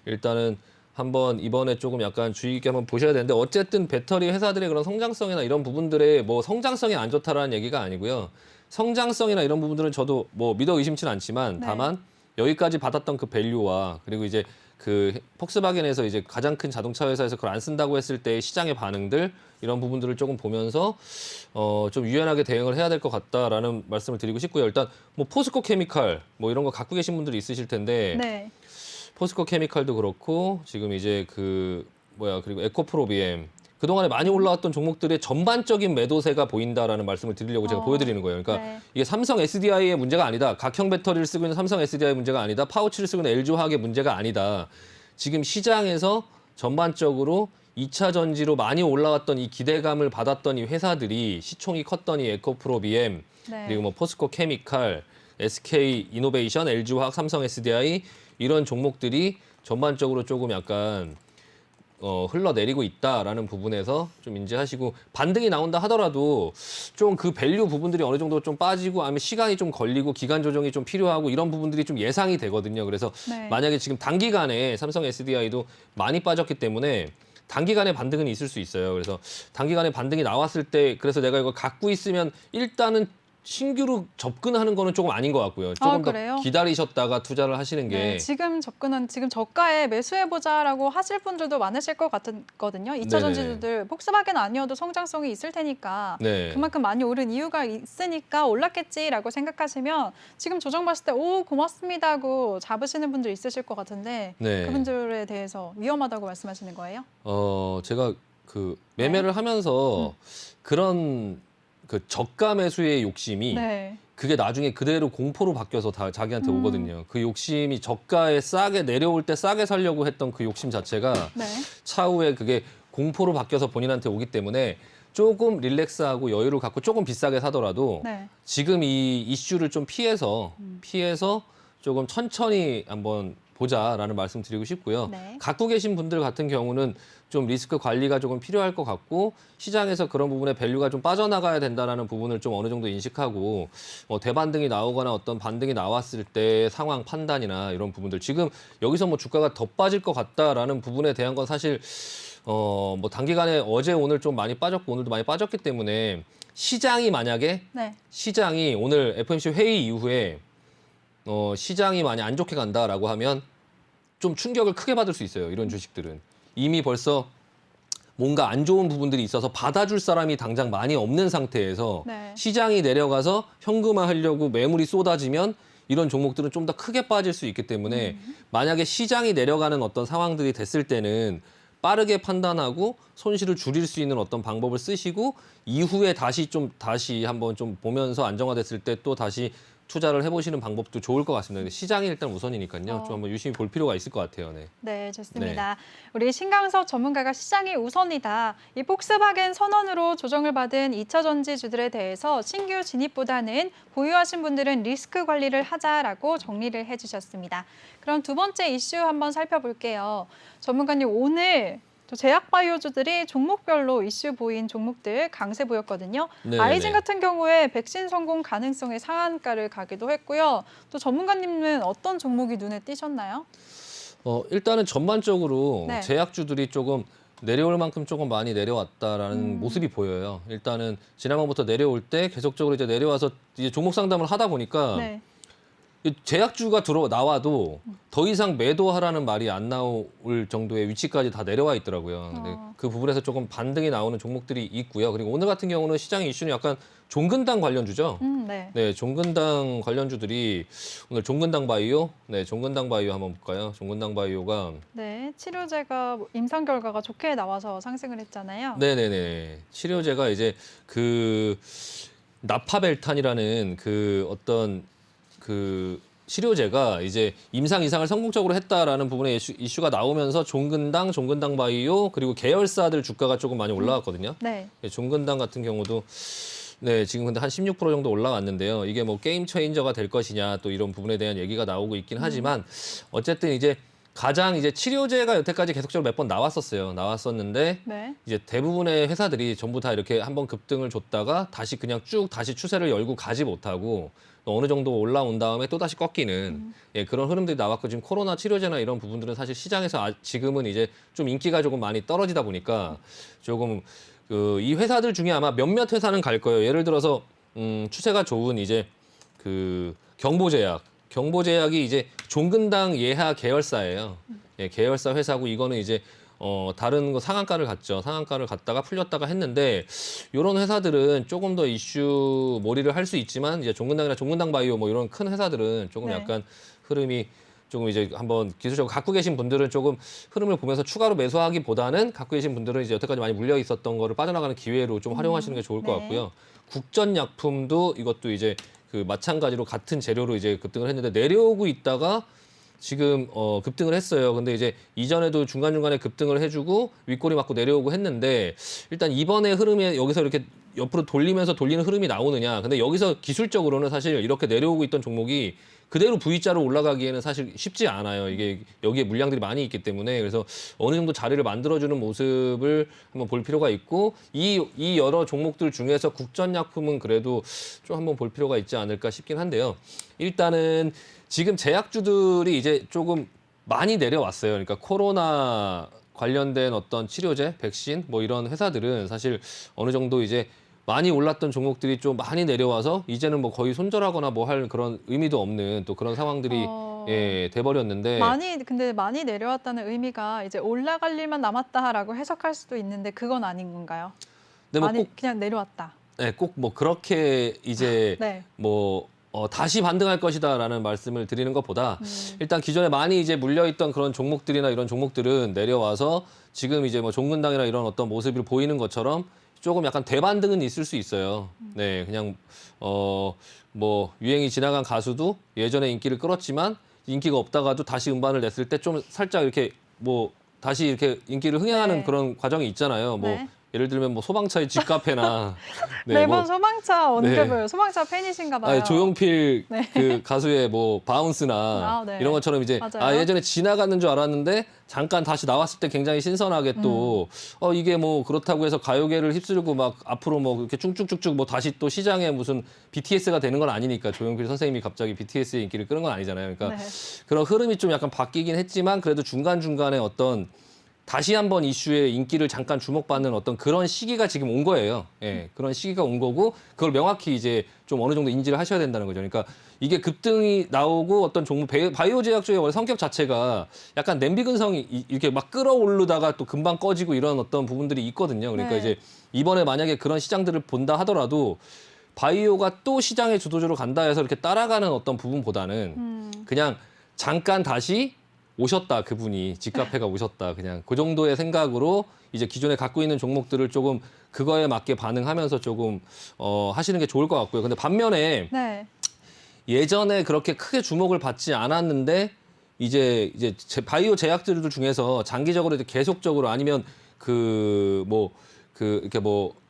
일단은 한번 이번에 조금 약간 주의 깊게 한번 보셔야 되는데 어쨌든 배터리 회사들의 그런 성장성이나 이런 부분들의 뭐 성장성이 안 좋다라는 얘기가 아니고요. 성장성이나 이런 부분들은 저도 뭐 믿어 의심치는 않지만 네. 다만 여기까지 받았던 그 밸류와 그리고 이제 그 폭스바겐에서 이제 가장 큰 자동차 회사에서 그걸 안 쓴다고 했을 때 시장의 반응들 이런 부분들을 조금 보면서 좀 유연하게 대응을 해야 될 것 같다라는 말씀을 드리고 싶고요. 일단 뭐 포스코 케미칼 뭐 이런 거 갖고 계신 분들이 있으실 텐데 네. 포스코 케미칼도 그렇고 지금 이제 그 그리고 에코프로비엠 그동안에 많이 올라왔던 종목들의 전반적인 매도세가 보인다라는 말씀을 드리려고 제가 보여드리는 거예요. 그러니까 네. 이게 삼성 SDI의 문제가 아니다. 각형 배터리를 쓰고 있는 삼성 SDI의 문제가 아니다. 파우치를 쓰고 있는 LG화학의 문제가 아니다. 지금 시장에서 전반적으로 2차 전지로 많이 올라왔던 이 기대감을 받았던 이 회사들이 시총이 컸던 이 에코프로비엠 네. 그리고 뭐 포스코 케미칼, SK 이노베이션, LG화학, 삼성 SDI 이런 종목들이 전반적으로 조금 약간 흘러내리고 있다라는 부분에서 좀 인지하시고 반등이 나온다 하더라도 좀 그 밸류 부분들이 어느 정도 좀 빠지고 아니면 시간이 좀 걸리고 기간 조정이 좀 필요하고 이런 부분들이 좀 예상이 되거든요. 그래서 네. 만약에 지금 단기간에 삼성 SDI도 많이 빠졌기 때문에 단기간에 반등은 있을 수 있어요. 그래서 단기간에 반등이 나왔을 때 그래서 내가 이거 갖고 있으면 일단은 신규로 접근하는 거는 조금 아닌 것 같고요. 조금 그래요? 더 기다리셨다가 투자를 하시는 게 네, 지금 저가에 매수해보자라고 하실 분들도 많으실 것 같거든요. 2차 네네. 전지주들 폭스바겐 아니어도 성장성이 있을 테니까 네. 그만큼 많이 오른 이유가 있으니까 올랐겠지라고 생각하시면 지금 조정 봤을 때 오 고맙습니다 하고 잡으시는 분들 있으실 것 같은데 네. 그분들에 대해서 위험하다고 말씀하시는 거예요? 제가 그 매매를 하면서 그런 그 저가 매수의 욕심이 네. 그게 나중에 그대로 공포로 바뀌어서 다 자기한테 오거든요. 그 욕심이 저가에 싸게 내려올 때 싸게 살려고 했던 그 욕심 자체가 네. 차후에 그게 공포로 바뀌어서 본인한테 오기 때문에 조금 릴렉스하고 여유를 갖고 조금 비싸게 사더라도 네. 지금 이 이슈를 좀 피해서 조금 천천히 한번 보자라는 말씀 드리고 싶고요. 네. 갖고 계신 분들 같은 경우는 좀 리스크 관리가 조금 필요할 것 같고 시장에서 그런 부분에 밸류가 좀 빠져나가야 된다라는 부분을 좀 어느 정도 인식하고 대반등이 나오거나 어떤 반등이 나왔을 때 상황 판단이나 이런 부분들 지금 여기서 뭐 주가가 더 빠질 것 같다라는 부분에 대한 건 사실 뭐 단기간에 어제 오늘 좀 많이 빠졌고 오늘도 많이 빠졌기 때문에 시장이 만약에 네. 시장이 오늘 FOMC 회의 이후에 시장이 많이 안 좋게 간다라고 하면 좀 충격을 크게 받을 수 있어요. 이런 주식들은. 이미 벌써 뭔가 안 좋은 부분들이 있어서 받아줄 사람이 당장 많이 없는 상태에서 네. 시장이 내려가서 현금화하려고 매물이 쏟아지면 이런 종목들은 좀 더 크게 빠질 수 있기 때문에 만약에 시장이 내려가는 어떤 상황들이 됐을 때는 빠르게 판단하고 손실을 줄일 수 있는 어떤 방법을 쓰시고 이후에 다시 한번 좀 보면서 안정화됐을 때 또 다시 투자를 해보시는 방법도 좋을 것 같습니다. 시장이 일단 우선이니까요. 좀 한번 유심히 볼 필요가 있을 것 같아요. 네. 네, 좋습니다. 우리 신강섭 전문가가 시장이 우선이다. 이 폭스바겐 선언으로 조정을 받은 2차 전지주들에 대해서 신규 진입보다는 보유하신 분들은 리스크 관리를 하자라고 정리를 해주셨습니다. 그럼 두 번째 이슈 한번 살펴볼게요. 전문가님, 오늘 또 제약바이오주들이 종목별로 이슈 보인 종목들 강세 보였거든요. 네네네. 아이진 같은 경우에 백신 성공 가능성에 상한가를 가기도 했고요. 또 전문가님은 어떤 종목이 눈에 띄셨나요? 일단은 전반적으로 네. 제약주들이 조금 내려올 만큼 조금 많이 내려왔다라는 모습이 보여요. 일단은 지난번부터 내려올 때 계속적으로 이제 내려와서 이제 종목 상담을 하다 보니까 네. 이 제약주가 나와도 더 이상 매도하라는 말이 안 나올 정도의 위치까지 다 내려와 있더라고요. 근데 그 부분에서 조금 반등이 나오는 종목들이 있고요. 그리고 오늘 같은 경우는 시장의 이슈는 약간 종근당 관련주죠. 네. 네, 종근당 관련주들이 오늘 종근당 바이오, 네, 종근당 바이오 한번 볼까요? 종근당 바이오가 네, 치료제가 임상 결과가 좋게 나와서 상승을 했잖아요. 네네네 치료제가 이제 그 나파벨탄이라는 그 어떤 그 치료제가 이제 임상 이상을 성공적으로 했다라는 부분에 이슈가 나오면서 종근당 바이오 그리고 계열사들 주가가 조금 많이 올라왔거든요. 네. 종근당 같은 경우도 네, 지금 근데 한 16% 정도 올라왔는데요. 이게 뭐 게임 체인저가 될 것이냐 또 이런 부분에 대한 얘기가 나오고 있긴 하지만 어쨌든 이제 가장 이제 치료제가 여태까지 계속적으로 몇 번 나왔었는데 네. 이제 대부분의 회사들이 전부 다 이렇게 한번 급등을 줬다가 다시 그냥 쭉 다시 추세를 열고 가지 못하고 어느 정도 올라온 다음에 또 다시 꺾이는 예, 그런 흐름들이 나왔고 지금 코로나 치료제나 이런 부분들은 사실 시장에서 지금은 이제 좀 인기가 조금 많이 떨어지다 보니까 조금 이 회사들 중에 아마 몇몇 회사는 갈 거예요. 예를 들어서 추세가 좋은 이제 그 경보제약이 이제 종근당 예하 계열사예요. 예, 계열사 회사고 이거는 이제 다른 거 상한가를 갔죠. 상한가를 갔다가 풀렸다가 했는데 이런 회사들은 조금 더 이슈 몰이를 할 수 있지만 이제 종근당 바이오 뭐 이런 큰 회사들은 조금 네. 약간 흐름이 조금 이제 한번 기술적으로 갖고 계신 분들은 조금 흐름을 보면서 추가로 매수하기보다는 갖고 계신 분들은 이제 여태까지 많이 물려 있었던 거를 빠져나가는 기회로 좀 활용하시는 게 좋을 것 네. 같고요. 국전약품도 이것도 이제 그 마찬가지로 같은 재료로 이제 급등을 했는데 내려오고 있다가 지금 급등을 했어요. 근데 이제 이전에도 중간중간에 급등을 해주고 윗꼬리 맞고 내려오고 했는데 일단 이번에 흐름에 여기서 이렇게 옆으로 돌리면서 돌리는 흐름이 나오느냐. 근데 여기서 기술적으로는 사실 이렇게 내려오고 있던 종목이 그대로 V자로 올라가기에는 사실 쉽지 않아요. 이게 여기에 물량들이 많이 있기 때문에 그래서 어느 정도 자리를 만들어주는 모습을 한번 볼 필요가 있고 이 여러 종목들 중에서 국전약품은 그래도 좀 한번 볼 필요가 있지 않을까 싶긴 한데요. 일단은 지금 제약주들이 이제 조금 많이 내려왔어요. 그러니까 코로나 관련된 어떤 치료제, 백신 뭐 이런 회사들은 사실 어느 정도 이제 많이 올랐던 종목들이 좀 많이 내려와서 이제는 뭐 거의 손절하거나 뭐 할 그런 의미도 없는 또 그런 상황들이 예, 돼버렸는데 근데 많이 내려왔다는 의미가 이제 올라갈 일만 남았다라고 해석할 수도 있는데 그건 아닌 건가요? 네, 뭐 많이 꼭, 그냥 내려왔다. 네, 꼭 뭐 그렇게 이제 네. 뭐 다시 반등할 것이다라는 말씀을 드리는 것보다 일단 기존에 많이 이제 물려있던 그런 종목들이나 이런 종목들은 내려와서 지금 이제 뭐 종근당이나 이런 어떤 모습을 보이는 것처럼 조금 약간 대반등은 있을 수 있어요. 네, 그냥 뭐 유행이 지나간 가수도 예전에 인기를 끌었지만 인기가 없다가도 다시 음반을 냈을 때 좀 살짝 이렇게 뭐 다시 이렇게 인기를 흥행하는 네. 그런 과정이 있잖아요. 뭐 네. 예를 들면 뭐 소방차의 집카페나 매번 소방차 언급을 네. 소방차 팬이신가 봐요. 아니, 조용필 네. 그 가수의 뭐 바운스나 네. 이런 것처럼 이제 맞아요. 예전에 지나가는 줄 알았는데 잠깐 다시 나왔을 때 굉장히 신선하게 또 이게 뭐 그렇다고 해서 가요계를 휩쓸고 막 앞으로 뭐 이렇게 쭉쭉쭉쭉 뭐 다시 또 시장에 무슨 BTS가 되는 건 아니니까 조용필 선생님이 갑자기 BTS의 인기를 끄는 건 아니잖아요. 그러니까 네. 그런 흐름이 좀 약간 바뀌긴 했지만 그래도 중간중간에 어떤 다시 한번 이슈의 인기를 잠깐 주목받는 어떤 그런 시기가 지금 온 거예요. 예, 그런 시기가 온 거고 그걸 명확히 이제 좀 어느 정도 인지를 하셔야 된다는 거죠. 그러니까 이게 급등이 나오고 어떤 종목 바이오 제약주의 원래 성격 자체가 약간 냄비 근성이 이렇게 막 끌어오르다가 또 금방 꺼지고 이런 어떤 부분들이 있거든요. 그러니까 네. 이제 이번에 만약에 그런 시장들을 본다 하더라도 바이오가 또 시장의 주도주로 간다 해서 이렇게 따라가는 어떤 부분보다는 그냥 잠깐 다시 오셨다, 그분이 집카페가 오셨다, 그냥 그 정도의 생각으로 이제 기존에 갖고 있는 종목들을 조금 그거에 맞게 반응하면서 조금 하시는 게 좋을 것 같고요. 근데 반면에 네. 예전에 그렇게 크게 주목을 받지 않았는데 이제 바이오 제약주들 중에서 장기적으로 이제 계속적으로 아니면 이렇게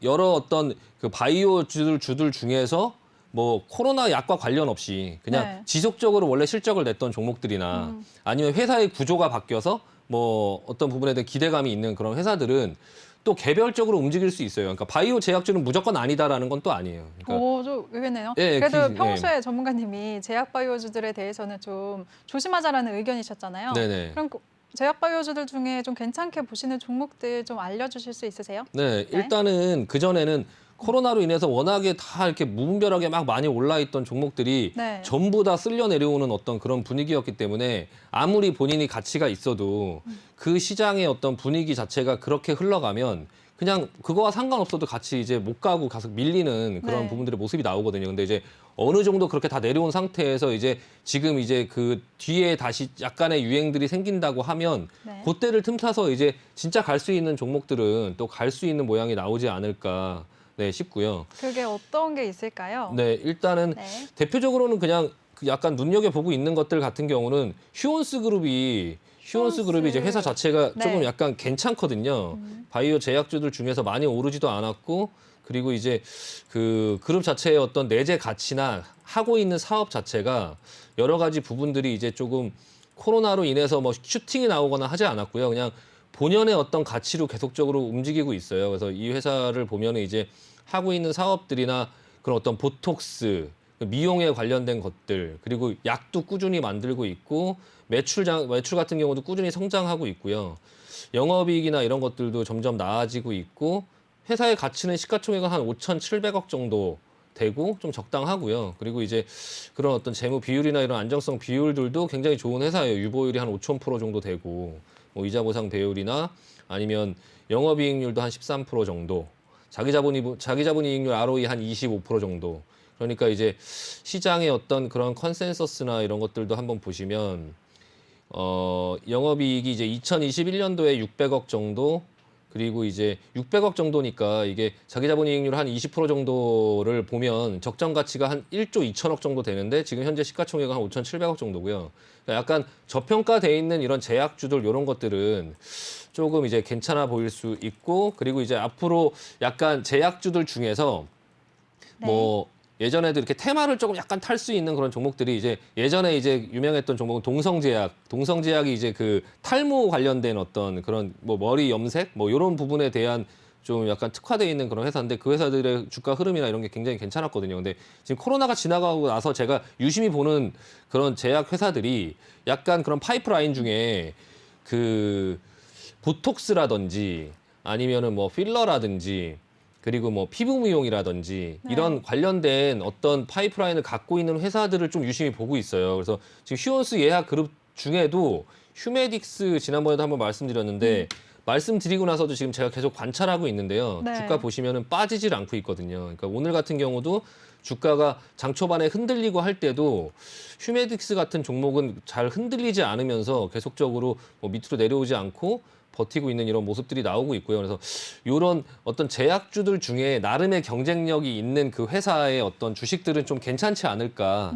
여러 어떤 그 바이오 주들 중에서 뭐 코로나 약과 관련 없이 그냥 네. 지속적으로 원래 실적을 냈던 종목들이나 아니면 회사의 구조가 바뀌어서 뭐 어떤 부분에 대한 기대감이 있는 그런 회사들은 또 개별적으로 움직일 수 있어요. 그러니까 바이오 제약주는 무조건 아니다라는 건 또 아니에요. 그러니까 오, 좀 의외네요. 예, 그래도 평소에 전문가님이 제약 바이오주들에 대해서는 좀 조심하자라는 의견이셨잖아요. 네네. 그럼 제약 바이오주들 중에 좀 괜찮게 보시는 종목들 좀 알려주실 수 있으세요? 네, 일단은 그전에는 코로나로 인해서 워낙에 다 이렇게 무분별하게 막 많이 올라있던 종목들이 네. 전부 다 쓸려 내려오는 어떤 그런 분위기였기 때문에 아무리 본인이 가치가 있어도 그 시장의 어떤 분위기 자체가 그렇게 흘러가면 그냥 그거와 상관없어도 같이 이제 못 가고 가서 밀리는 그런 네. 부분들의 모습이 나오거든요. 근데 이제 어느 정도 그렇게 다 내려온 상태에서 이제 지금 이제 그 뒤에 다시 약간의 유행들이 생긴다고 하면 네. 그때를 틈타서 이제 진짜 갈 수 있는 종목들은 또 갈 수 있는 모양이 나오지 않을까 싶고요. 그게 어떤 게 있을까요? 네, 일단은 네. 대표적으로는 그냥 그 약간 눈여겨보고 있는 것들 같은 경우는 휴온스 그룹이 이제 회사 자체가 네. 조금 약간 괜찮거든요. 바이오 제약주들 중에서 많이 오르지도 않았고 그리고 이제 그 그룹 자체의 어떤 내재 가치나 하고 있는 사업 자체가 여러 가지 부분들이 이제 조금 코로나로 인해서 뭐 슈팅이 나오거나 하지 않았고요. 그냥 본연의 어떤 가치로 계속적으로 움직이고 있어요. 그래서 이 회사를 보면은 이제 하고 있는 사업들이나 그런 어떤 보톡스, 미용에 관련된 것들, 그리고 약도 꾸준히 만들고 있고 매출 같은 경우도 꾸준히 성장하고 있고요. 영업이익이나 이런 것들도 점점 나아지고 있고 회사의 가치는 시가총액은 한 5,700억 정도 되고 좀 적당하고요. 그리고 이제 그런 어떤 재무 비율이나 이런 안정성 비율들도 굉장히 좋은 회사예요. 유보율이 한 5,000% 정도 되고 뭐 이자 보상 배율이나 아니면 영업이익률도 한 13% 정도. 자기자본이익률 ROE 한 25% 정도. 그러니까 이제 시장의 어떤 그런 컨센서스나 이런 것들도 한번 보시면 영업이익이 이제 2021년도에 600억 정도 그리고 이제 600억 정도니까 이게 자기자본이익률 한 20% 정도를 보면 적정 가치가 한 1조 2천억 정도 되는데 지금 현재 시가총액은 한 5,700억 정도고요. 그러니까 약간 저평가돼 있는 이런 제약주들 이런 것들은 조금 이제 괜찮아 보일 수 있고 그리고 이제 앞으로 약간 제약주들 중에서 네. 뭐 예전에도 이렇게 테마를 조금 약간 탈 수 있는 그런 종목들이 이제 예전에 이제 유명했던 종목은 동성제약이 이제 그 탈모 관련된 어떤 그런 뭐 머리 염색 뭐 이런 부분에 대한 좀 약간 특화되어 있는 그런 회사인데 그 회사들의 주가 흐름이나 이런 게 굉장히 괜찮았거든요. 근데 지금 코로나가 지나가고 나서 제가 유심히 보는 그런 제약 회사들이 약간 그런 파이프라인 중에 그 보톡스라든지 아니면은 뭐 필러라든지 그리고 뭐 피부 미용이라든지 네. 이런 관련된 어떤 파이프라인을 갖고 있는 회사들을 좀 유심히 보고 있어요. 그래서 지금 휴온스 예약 그룹 중에도 휴메딕스 지난번에도 한번 말씀드렸는데 말씀드리고 나서도 지금 제가 계속 관찰하고 있는데요. 네. 주가 보시면은 빠지질 않고 있거든요. 그러니까 오늘 같은 경우도 주가가 장 초반에 흔들리고 할 때도 휴메딕스 같은 종목은 잘 흔들리지 않으면서 계속적으로 뭐 밑으로 내려오지 않고 버티고 있는 이런 모습들이 나오고 있고요. 그래서 이런 어떤 제약주들 중에 나름의 경쟁력이 있는 그 회사의 어떤 주식들은 좀 괜찮지 않을까.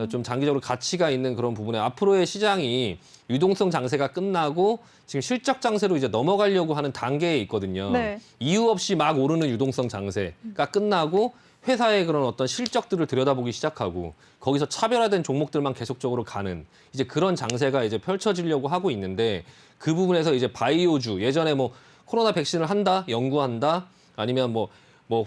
좀 장기적으로 가치가 있는 그런 부분에 앞으로의 시장이 유동성 장세가 끝나고 지금 실적 장세로 이제 넘어가려고 하는 단계에 있거든요. 네. 이유 없이 막 오르는 유동성 장세가 끝나고 회사의 그런 어떤 실적들을 들여다보기 시작하고 거기서 차별화된 종목들만 계속적으로 가는 이제 그런 장세가 이제 펼쳐지려고 하고 있는데 그 부분에서 이제 바이오주 예전에 뭐 코로나 백신을 한다, 연구한다 아니면 뭐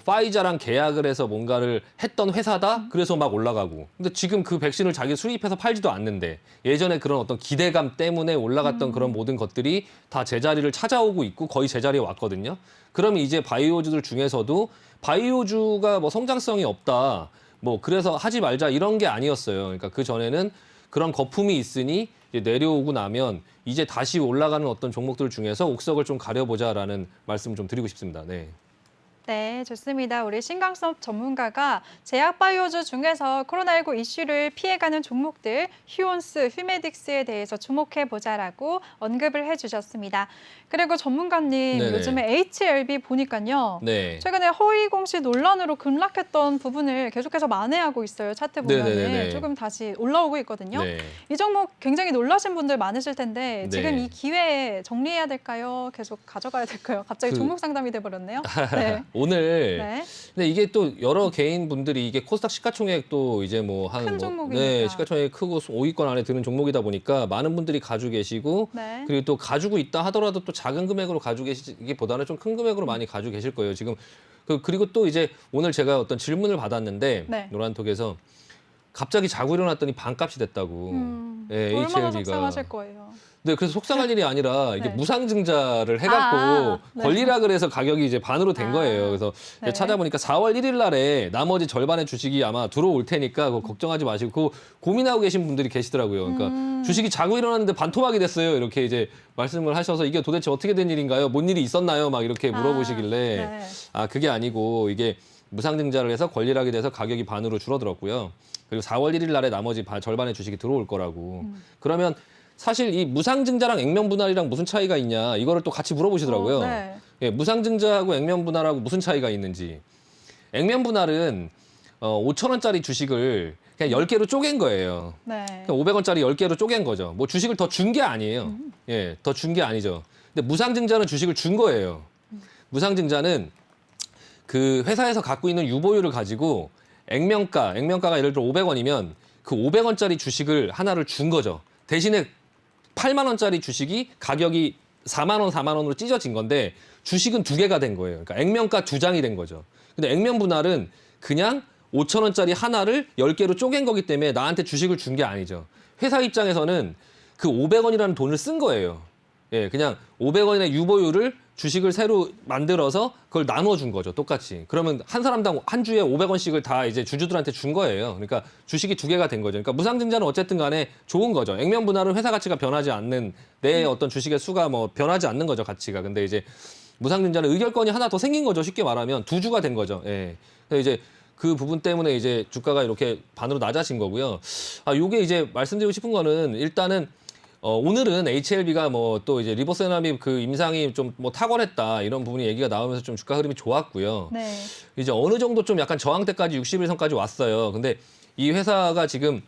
파이자랑 계약을 해서 뭔가를 했던 회사다 그래서 막 올라가고 근데 지금 그 백신을 자기 수입해서 팔지도 않는데 예전에 그런 어떤 기대감 때문에 올라갔던 그런 모든 것들이 다 제자리를 찾아오고 있고 거의 제자리에 왔거든요. 그러면 이제 바이오주들 중에서도 바이오주가 뭐 성장성이 없다 뭐 그래서 하지 말자 이런 게 아니었어요. 그러니까 그 전에는 그런 거품이 있으니 이제 내려오고 나면 이제 다시 올라가는 어떤 종목들 중에서 옥석을 좀 가려보자라는 말씀을 좀 드리고 싶습니다. 네. 네, 좋습니다. 우리 신강섭 전문가가 제약바이오주 중에서 코로나19 이슈를 피해가는 종목들 휴온스, 휴메딕스에 대해서 주목해보자라고 언급을 해주셨습니다. 그리고 전문가님, 네네. 요즘에 HLB 보니까요. 네. 최근에 허위 공시 논란으로 급락했던 부분을 계속해서 만회하고 있어요. 차트 보면은 네네네네. 조금 다시 올라오고 있거든요. 네. 이 종목 굉장히 놀라신 분들 많으실 텐데 지금 네. 이 기회에 정리해야 될까요? 계속 가져가야 될까요? 갑자기 그- 종목 상담이 돼버렸네요. 네. 오늘 네. 근데 이게 또 여러 개인 분들이 이게 코스닥 시가총액도 이제 뭐 한 큰 뭐, 종목이니까. 네, 시가총액이 크고 5위권 안에 드는 종목이다 보니까 많은 분들이 가지고 계시고 네. 그리고 또 가지고 있다 하더라도 또 작은 금액으로 가지고 계시기보다는 좀 큰 금액으로 많이 가지고 계실 거예요. 지금 그리고 또 이제 오늘 제가 어떤 질문을 받았는데 네. 노란톡에서 갑자기 자고 일어났더니 반값이 됐다고. 예, 얼마나 HLB가. 속상하실 거예요. 네, 그래서 속상할 일이 아니라 이게 네. 무상증자를 해갖고 네. 권리라 그래서 가격이 이제 반으로 된 거예요. 그래서 이제 네. 찾아보니까 4월 1일 날에 나머지 절반의 주식이 아마 들어올 테니까 그거 걱정하지 마시고 그거 고민하고 계신 분들이 계시더라고요. 그러니까 주식이 자고 일어났는데 반토막이 됐어요. 이렇게 이제 말씀을 하셔서 이게 도대체 어떻게 된 일인가요? 뭔 일이 있었나요? 막 이렇게 물어보시길래 네. 그게 아니고 이게 무상증자를 해서 권리락이 돼서 가격이 반으로 줄어들었고요. 그리고 4월 1일 날에 나머지 절반의 주식이 들어올 거라고. 그러면 사실 이 무상증자랑 액면분할이랑 무슨 차이가 있냐 이거를 또 같이 물어보시더라고요. 네. 예, 무상증자하고 액면분할하고 무슨 차이가 있는지. 액면분할은 5,000원짜리 주식을 그냥 10개로 쪼갠 거예요. 네. 그냥 500원짜리 10개로 쪼갠 거죠. 뭐 주식을 더 준 게 아니에요. 예, 더 준 게 아니죠. 근데 무상증자는 주식을 준 거예요. 무상증자는 그 회사에서 갖고 있는 유보율을 가지고 액면가가 예를 들어 500원이면 그 500원짜리 주식을 하나를 준 거죠. 대신에 8만 원짜리 주식이 가격이 4만 원으로 찢어진 건데 주식은 2개가 된 거예요. 그러니까 액면가 2장이 된 거죠. 근데 액면 분할은 그냥 5천 원짜리 하나를 10개로 쪼갠 거기 때문에 나한테 주식을 준 게 아니죠. 회사 입장에서는 그 500원이라는 돈을 쓴 거예요. 예, 그냥 500원의 유보율을 주식을 새로 만들어서 그걸 나눠준 거죠. 똑같이. 그러면 한 사람당 한 주에 500원씩을 다 이제 주주들한테 준 거예요. 그러니까 주식이 2개가 된 거죠. 그러니까 무상증자는 어쨌든 간에 좋은 거죠. 액면 분할은 회사 가치가 변하지 않는 내 어떤 주식의 수가 뭐 변하지 않는 거죠. 가치가. 근데 이제 무상증자는 의결권이 하나 더 생긴 거죠. 쉽게 말하면 두 주가 된 거죠. 예. 그래서 이제 그 부분 때문에 이제 주가가 이렇게 반으로 낮아진 거고요. 요게 이제 말씀드리고 싶은 거는 일단은 오늘은 HLB가 뭐 또 이제 리보세라믹 그 임상이 좀 뭐 탁월했다 이런 부분이 얘기가 나오면서 좀 주가 흐름이 좋았고요. 네. 이제 어느 정도 좀 약간 저항대까지 60일선까지 왔어요. 근데 이 회사가 지금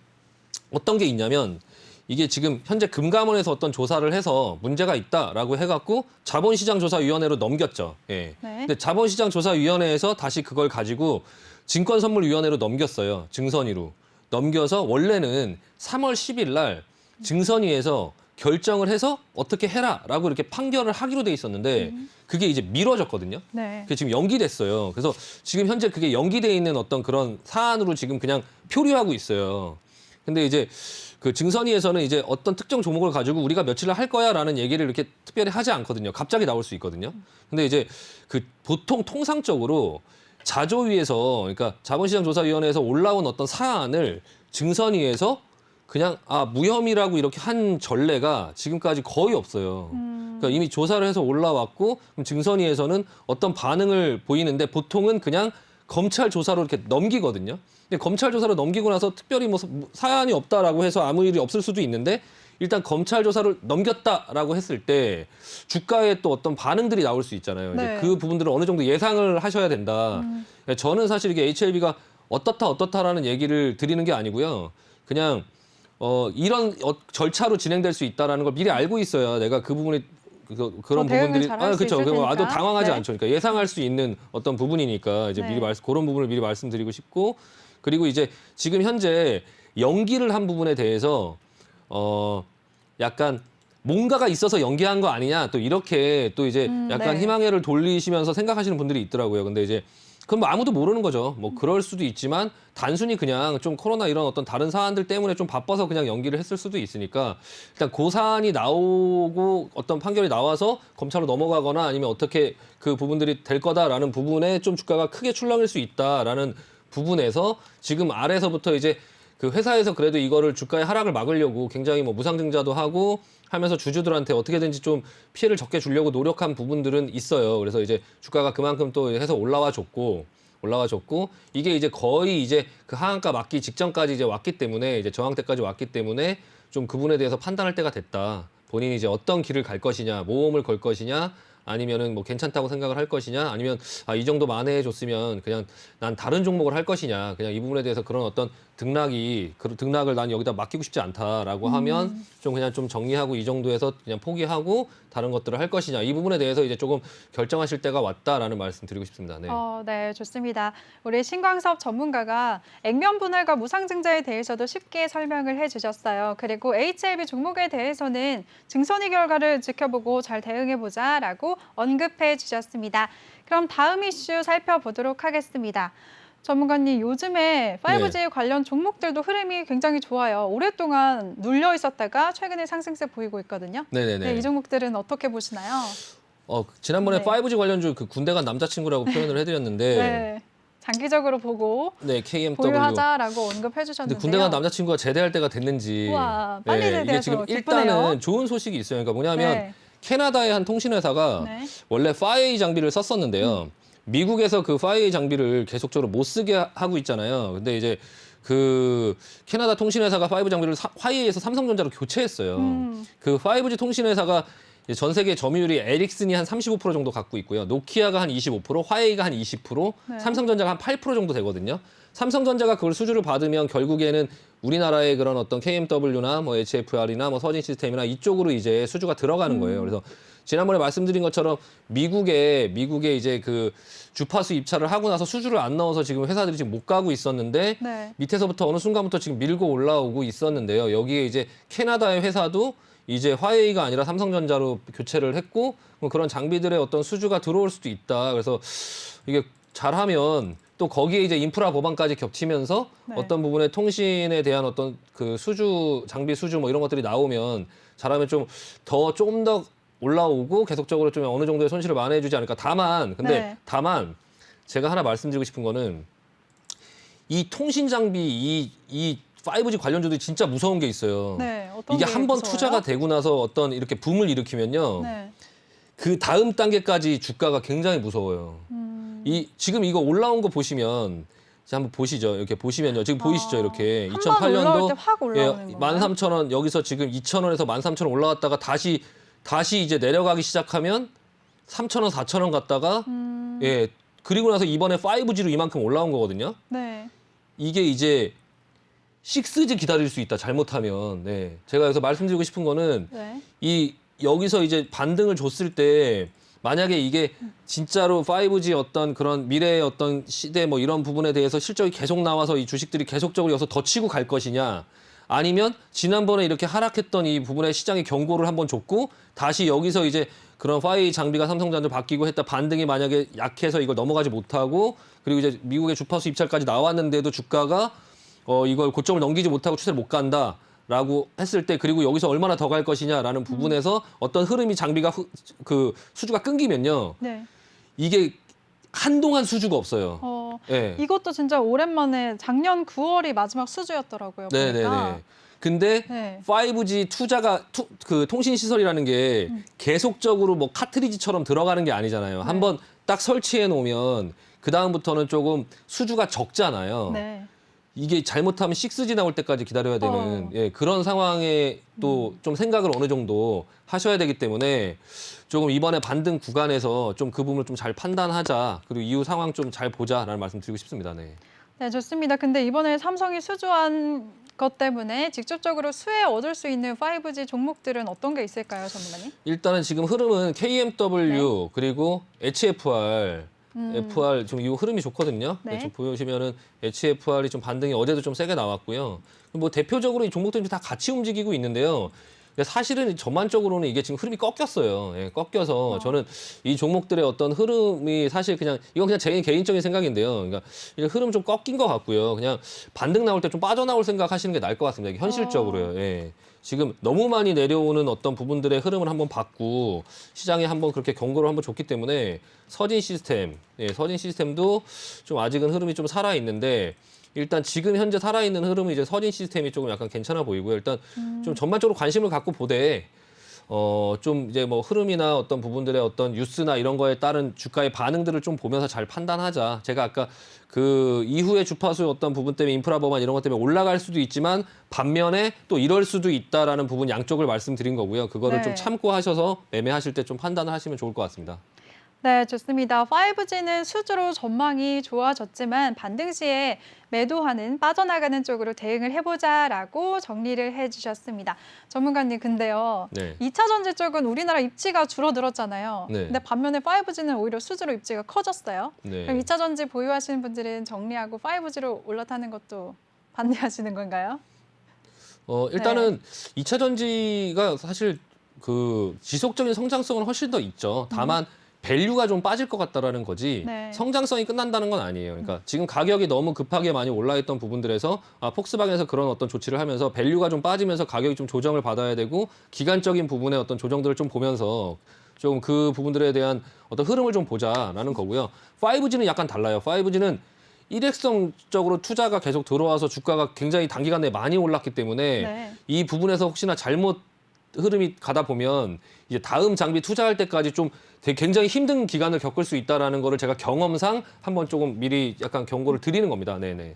어떤 게 있냐면 이게 지금 현재 금감원에서 어떤 조사를 해서 문제가 있다라고 해갖고 자본시장조사위원회로 넘겼죠. 예. 네. 근데 자본시장조사위원회에서 다시 그걸 가지고 증권선물위원회로 넘겼어요. 증선위로. 넘겨서 원래는 3월 10일 날 증선위에서 결정을 해서 어떻게 해라라고 이렇게 판결을 하기로 돼 있었는데 그게 이제 미뤄졌거든요. 네. 그게 지금 연기됐어요. 그래서 지금 현재 그게 연기돼 있는 어떤 그런 사안으로 지금 그냥 표류하고 있어요. 근데 이제 그 증선위에서는 이제 어떤 특정 종목을 가지고 우리가 며칠 날 할 거야라는 얘기를 이렇게 특별히 하지 않거든요. 갑자기 나올 수 있거든요. 근데 이제 그 보통 통상적으로 자조위에서 그러니까 자본시장조사위원회에서 올라온 어떤 사안을 증선위에서 그냥 무혐의라고 이렇게 한 전례가 지금까지 거의 없어요. 그러니까 이미 조사를 해서 올라왔고 그럼 증선위에서는 어떤 반응을 보이는데 보통은 그냥 검찰 조사로 이렇게 넘기거든요. 근데 검찰 조사로 넘기고 나서 특별히 뭐 사안이 없다라고 해서 아무 일이 없을 수도 있는데 일단 검찰 조사를 넘겼다라고 했을 때 주가에 또 어떤 반응들이 나올 수 있잖아요. 네. 이제 그 부분들은 어느 정도 예상을 하셔야 된다. 저는 사실 이게 HLB가 어떻다라는 얘기를 드리는 게 아니고요. 그냥 이런 절차로 진행될 수 있다라는 걸 미리 알고 있어야 내가 그 부분이 그런 대응을 부분들이 잘할 수 그렇죠. 있을 테니까. 아주 당황하지 네. 않죠. 그러니까 예상할 수 있는 어떤 부분이니까 이제 네. 그런 부분을 미리 말씀드리고 싶고 그리고 이제 지금 현재 연기를 한 부분에 대해서 약간 뭔가가 있어서 연기한 거 아니냐 또 이렇게 또 이제 약간 네. 희망회를 돌리시면서 생각하시는 분들이 있더라고요. 근데 이제 그건 뭐 아무도 모르는 거죠. 뭐 그럴 수도 있지만 단순히 그냥 좀 코로나 이런 어떤 다른 사안들 때문에 좀 바빠서 그냥 연기를 했을 수도 있으니까 일단 그 사안이 나오고 어떤 판결이 나와서 검찰로 넘어가거나 아니면 어떻게 그 부분들이 될 거다라는 부분에 좀 주가가 크게 출렁일 수 있다라는 부분에서 지금 아래서부터 이제 그 회사에서 그래도 이거를 주가의 하락을 막으려고 굉장히 뭐 무상증자도 하고 하면서 주주들한테 어떻게든지 좀 피해를 적게 주려고 노력한 부분들은 있어요. 그래서 이제 주가가 그만큼 또 해서 올라와 줬고 이게 이제 거의 이제 그 하한가 맞기 직전까지 이제 왔기 때문에 이제 저항대까지 왔기 때문에 좀 그분에 대해서 판단할 때가 됐다. 본인이 이제 어떤 길을 갈 것이냐, 모험을 걸 것이냐, 아니면은 뭐 괜찮다고 생각을 할 것이냐, 아니면 이 정도 만회해 줬으면 그냥 난 다른 종목을 할 것이냐, 그냥 이 부분에 대해서 그런 어떤 등락을 난 여기다 맡기고 싶지 않다라고 하면 좀 그냥 좀 정리하고 이 정도에서 그냥 포기하고 다른 것들을 할 것이냐, 이 부분에 대해서 이제 조금 결정하실 때가 왔다라는 말씀 드리고 싶습니다. 네. 네, 좋습니다. 우리 신광섭 전문가가 액면 분할과 무상증자에 대해서도 쉽게 설명을 해주셨어요. 그리고 HLB 종목에 대해서는 증선의 결과를 지켜보고 잘 대응해보자라고 언급해 주셨습니다. 그럼 다음 이슈 살펴보도록 하겠습니다. 전문가님, 요즘에 5G 관련 종목들도 흐름이 굉장히 좋아요. 오랫동안 눌려 있었다가 최근에 상승세 보이고 있거든요. 네네네. 네, 이 종목들은 어떻게 보시나요? 지난번에 네. 5G 관련주 그 군대 간 남자친구라고 표현을 해드렸는데, 네, 장기적으로 보고 네, KMW. 보유하자라고 언급해 근데 주셨는데요. 군대 간 남자친구가 제대할 때가 됐는지. 우와, 빨리 이게 제대해서 지금 기쁘네요. 일단은 좋은 소식이 있어요. 그러니까 뭐냐면 네. 캐나다의 한 통신회사가 네. 원래 5A 장비를 썼었는데요. 미국에서 그 5A 장비를 계속적으로 못 쓰게 하고 있잖아요. 근데 이제 그 캐나다 통신회사가 5 장비를 화웨이에서 삼성전자로 교체했어요. 그 5G 통신회사가 이제 전 세계 점유율이 에릭슨이 한 35% 정도 갖고 있고요. 노키아가 한 25%, 화웨이가 한 20%, 네. 삼성전자가 한 8% 정도 되거든요. 삼성전자가 그걸 수주를 받으면 결국에는 우리나라의 그런 어떤 KMW나 뭐 HFR이나 뭐 서진 시스템이나 이쪽으로 이제 수주가 들어가는 거예요. 그래서 지난번에 말씀드린 것처럼 미국에 이제 그 주파수 입찰을 하고 나서 수주를 안 넣어서 지금 회사들이 지금 못 가고 있었는데 네. 밑에서부터 어느 순간부터 지금 밀고 올라오고 있었는데요. 여기에 이제 캐나다의 회사도 이제 화웨이가 아니라 삼성전자로 교체를 했고 뭐 그런 장비들의 어떤 수주가 들어올 수도 있다. 그래서 이게 잘하면 또 거기에 이제 인프라 보강까지 겹치면서 네. 어떤 부분에 통신에 대한 어떤 그 장비 수주 뭐 이런 것들이 나오면 잘하면 좀 더 올라오고 계속적으로 좀 어느 정도의 손실을 만회해주지 않을까. 다만 제가 하나 말씀드리고 싶은 거는 이 통신 장비 이 5G 관련주들이 진짜 무서운 게 있어요. 네, 어떤 이게 게 한번 무서워요? 투자가 되고 나서 어떤 이렇게 붐을 일으키면요. 네. 그 다음 단계까지 주가가 굉장히 무서워요. 지금 이거 올라온 거 보시면 이제 한번 보시죠. 이렇게 보시면요. 지금 보이시죠? 이렇게 한번 올라올 2008년도 때 확 올라오는 건가요? 13,000원 여기서 지금 2,000원에서 13,000원 올라왔다가 다시 이제 내려가기 시작하면 3,000원, 4,000원 갔다가 그리고 나서 이번에 5G로 이만큼 올라온 거거든요. 네. 이게 이제 6G 기다릴 수 있다. 잘못하면. 네. 제가 여기서 말씀드리고 싶은 거는 네. 여기서 이제 반등을 줬을 때 만약에 이게 진짜로 5G 어떤 그런 미래의 어떤 시대 뭐 이런 부분에 대해서 실적이 계속 나와서 이 주식들이 계속적으로 여기서 더 치고 갈 것이냐, 아니면 지난번에 이렇게 하락했던 이 부분에 시장이 경고를 한번 줬고 다시 여기서 이제 그런 5A 장비가 삼성전자로 바뀌고 했다 반등이 만약에 약해서 이걸 넘어가지 못하고 그리고 이제 미국의 주파수 입찰까지 나왔는데도 주가가 이걸 고점을 넘기지 못하고 추세를 못 간다라고 했을 때, 그리고 여기서 얼마나 더 갈 것이냐라는 부분에서 어떤 흐름이 장비가 그 수주가 끊기면요. 네. 이게 한동안 수주가 없어요. 네. 이것도 진짜 오랜만에 작년 9월이 마지막 수주였더라고요. 네네네. 보니까. 근데 네. 5G 투자가 그 통신 시설이라는 게 계속적으로 뭐 카트리지처럼 들어가는 게 아니잖아요. 한번 딱 설치해 놓으면 그 다음부터는 조금 수주가 적잖아요. 네. 이게 잘못하면 6G 나올 때까지 기다려야 되는 그런 상황에 또 좀 생각을 어느 정도 하셔야 되기 때문에 조금 이번에 반등 구간에서 좀 그 부분을 좀 잘 판단하자. 그리고 이후 상황 좀 잘 보자라는 말씀 드리고 싶습니다. 네. 네, 좋습니다. 근데 이번에 삼성이 수주한 것 때문에 직접적으로 수혜 얻을 수 있는 5G 종목들은 어떤 게 있을까요, 전문가님? 일단은 지금 흐름은 KMW 그리고 HFR FR 지금 이 흐름이 좋거든요. 네. 지금 보시면은 HFR이 좀 반등이 어제도 좀 세게 나왔고요. 뭐 대표적으로 이 종목들이 다 같이 움직이고 있는데요. 근데 사실은 전반적으로는 이게 지금 흐름이 꺾였어요. 꺾여서 저는 이 종목들의 어떤 흐름이 사실 그냥 이건 그냥 제 개인적인 생각인데요. 그러니까 이 흐름 좀 꺾인 것 같고요. 그냥 반등 나올 때 좀 빠져나올 생각 하시는 게 나을 것 같습니다. 이게 현실적으로요. 지금 너무 많이 내려오는 어떤 부분들의 흐름을 한번 봤고 시장에 한번 그렇게 경고를 한번 줬기 때문에 서진 시스템도 좀 아직은 흐름이 좀 살아 있는데 일단 지금 현재 살아 있는 흐름은 이제 서진 시스템이 조금 약간 괜찮아 보이고요. 일단 좀 전반적으로 관심을 갖고 보되 좀 이제 뭐 흐름이나 어떤 부분들의 어떤 뉴스나 이런 거에 따른 주가의 반응들을 좀 보면서 잘 판단하자. 제가 아까 그 이후에 주파수의 어떤 부분 때문에 인프라 법안 이런 것 때문에 올라갈 수도 있지만 반면에 또 이럴 수도 있다라는 부분 양쪽을 말씀드린 거고요. 그거를 네. 좀 참고하셔서 매매하실 때 좀 판단을 하시면 좋을 것 같습니다. 네, 좋습니다. 5G는 수주로 전망이 좋아졌지만 반등 시에 매도하는 빠져나가는 쪽으로 대응을 해보자라고 정리를 해주셨습니다. 전문가님, 근데요. 네. 2차 전지 쪽은 우리나라 입지가 줄어들었잖아요. 네. 근데 반면에 5G는 오히려 수주로 입지가 커졌어요. 네. 그럼 2차 전지 보유하시는 분들은 정리하고 5G로 올라타는 것도 반대하시는 건가요? 일단은 2차 전지가 사실 그 지속적인 성장성은 훨씬 더 있죠. 다만 밸류가 좀 빠질 것 같다라는 거지 네. 성장성이 끝난다는 건 아니에요. 그러니까 지금 가격이 너무 급하게 많이 올라있던 부분들에서 폭스바겐에서 그런 어떤 조치를 하면서 밸류가 좀 빠지면서 가격이 좀 조정을 받아야 되고 기간적인 부분의 어떤 조정들을 좀 보면서 좀 그 부분들에 대한 어떤 흐름을 좀 보자라는 거고요. 5G는 약간 달라요. 5G는 일회성적으로 투자가 계속 들어와서 주가가 굉장히 단기간 내에 많이 올랐기 때문에 네. 이 부분에서 혹시나 잘못 흐름이 가다 보면 이제 다음 장비 투자할 때까지 좀 되게 굉장히 힘든 기간을 겪을 수 있다라는 거를 제가 경험상 한번 조금 미리 약간 경고를 드리는 겁니다. 네네.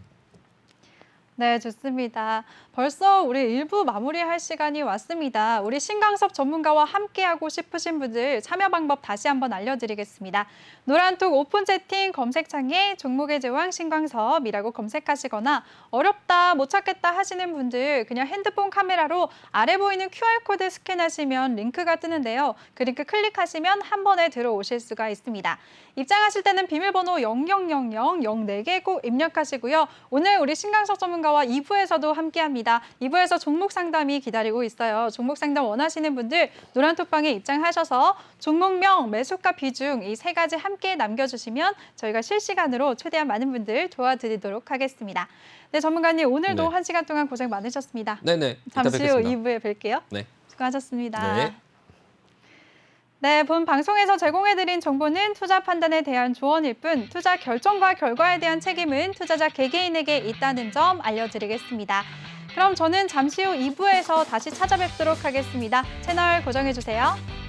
네, 좋습니다. 벌써 우리 1부 마무리할 시간이 왔습니다. 우리 신강섭 전문가와 함께하고 싶으신 분들 참여 방법 다시 한번 알려드리겠습니다. 노란톡 오픈 채팅 검색창에 종목의 제왕 신강섭이라고 검색하시거나 어렵다, 못 찾겠다 하시는 분들 그냥 핸드폰 카메라로 아래 보이는 QR코드 스캔하시면 링크가 뜨는데요. 그 링크 클릭하시면 한 번에 들어오실 수가 있습니다. 입장하실 때는 비밀번호 000004개 꼭 입력하시고요. 오늘 우리 신강섭 전문가와 2부에서도 함께합니다. 2부에서 종목 상담이 기다리고 있어요. 종목 상담 원하시는 분들 노란톡방에 입장하셔서 종목명, 매수가 비중 이 세 가지 함께 남겨주시면 저희가 실시간으로 최대한 많은 분들 도와드리도록 하겠습니다. 네, 전문가님 오늘도 네. 1시간 동안 고생 많으셨습니다. 네네. 이따 잠시 후 뵙겠습니다. 2부에 뵐게요. 네. 수고하셨습니다. 네. 네, 본 방송에서 제공해드린 정보는 투자 판단에 대한 조언일 뿐 투자 결정과 결과에 대한 책임은 투자자 개개인에게 있다는 점 알려드리겠습니다. 그럼 저는 잠시 후 2부에서 다시 찾아뵙도록 하겠습니다. 채널 고정해주세요.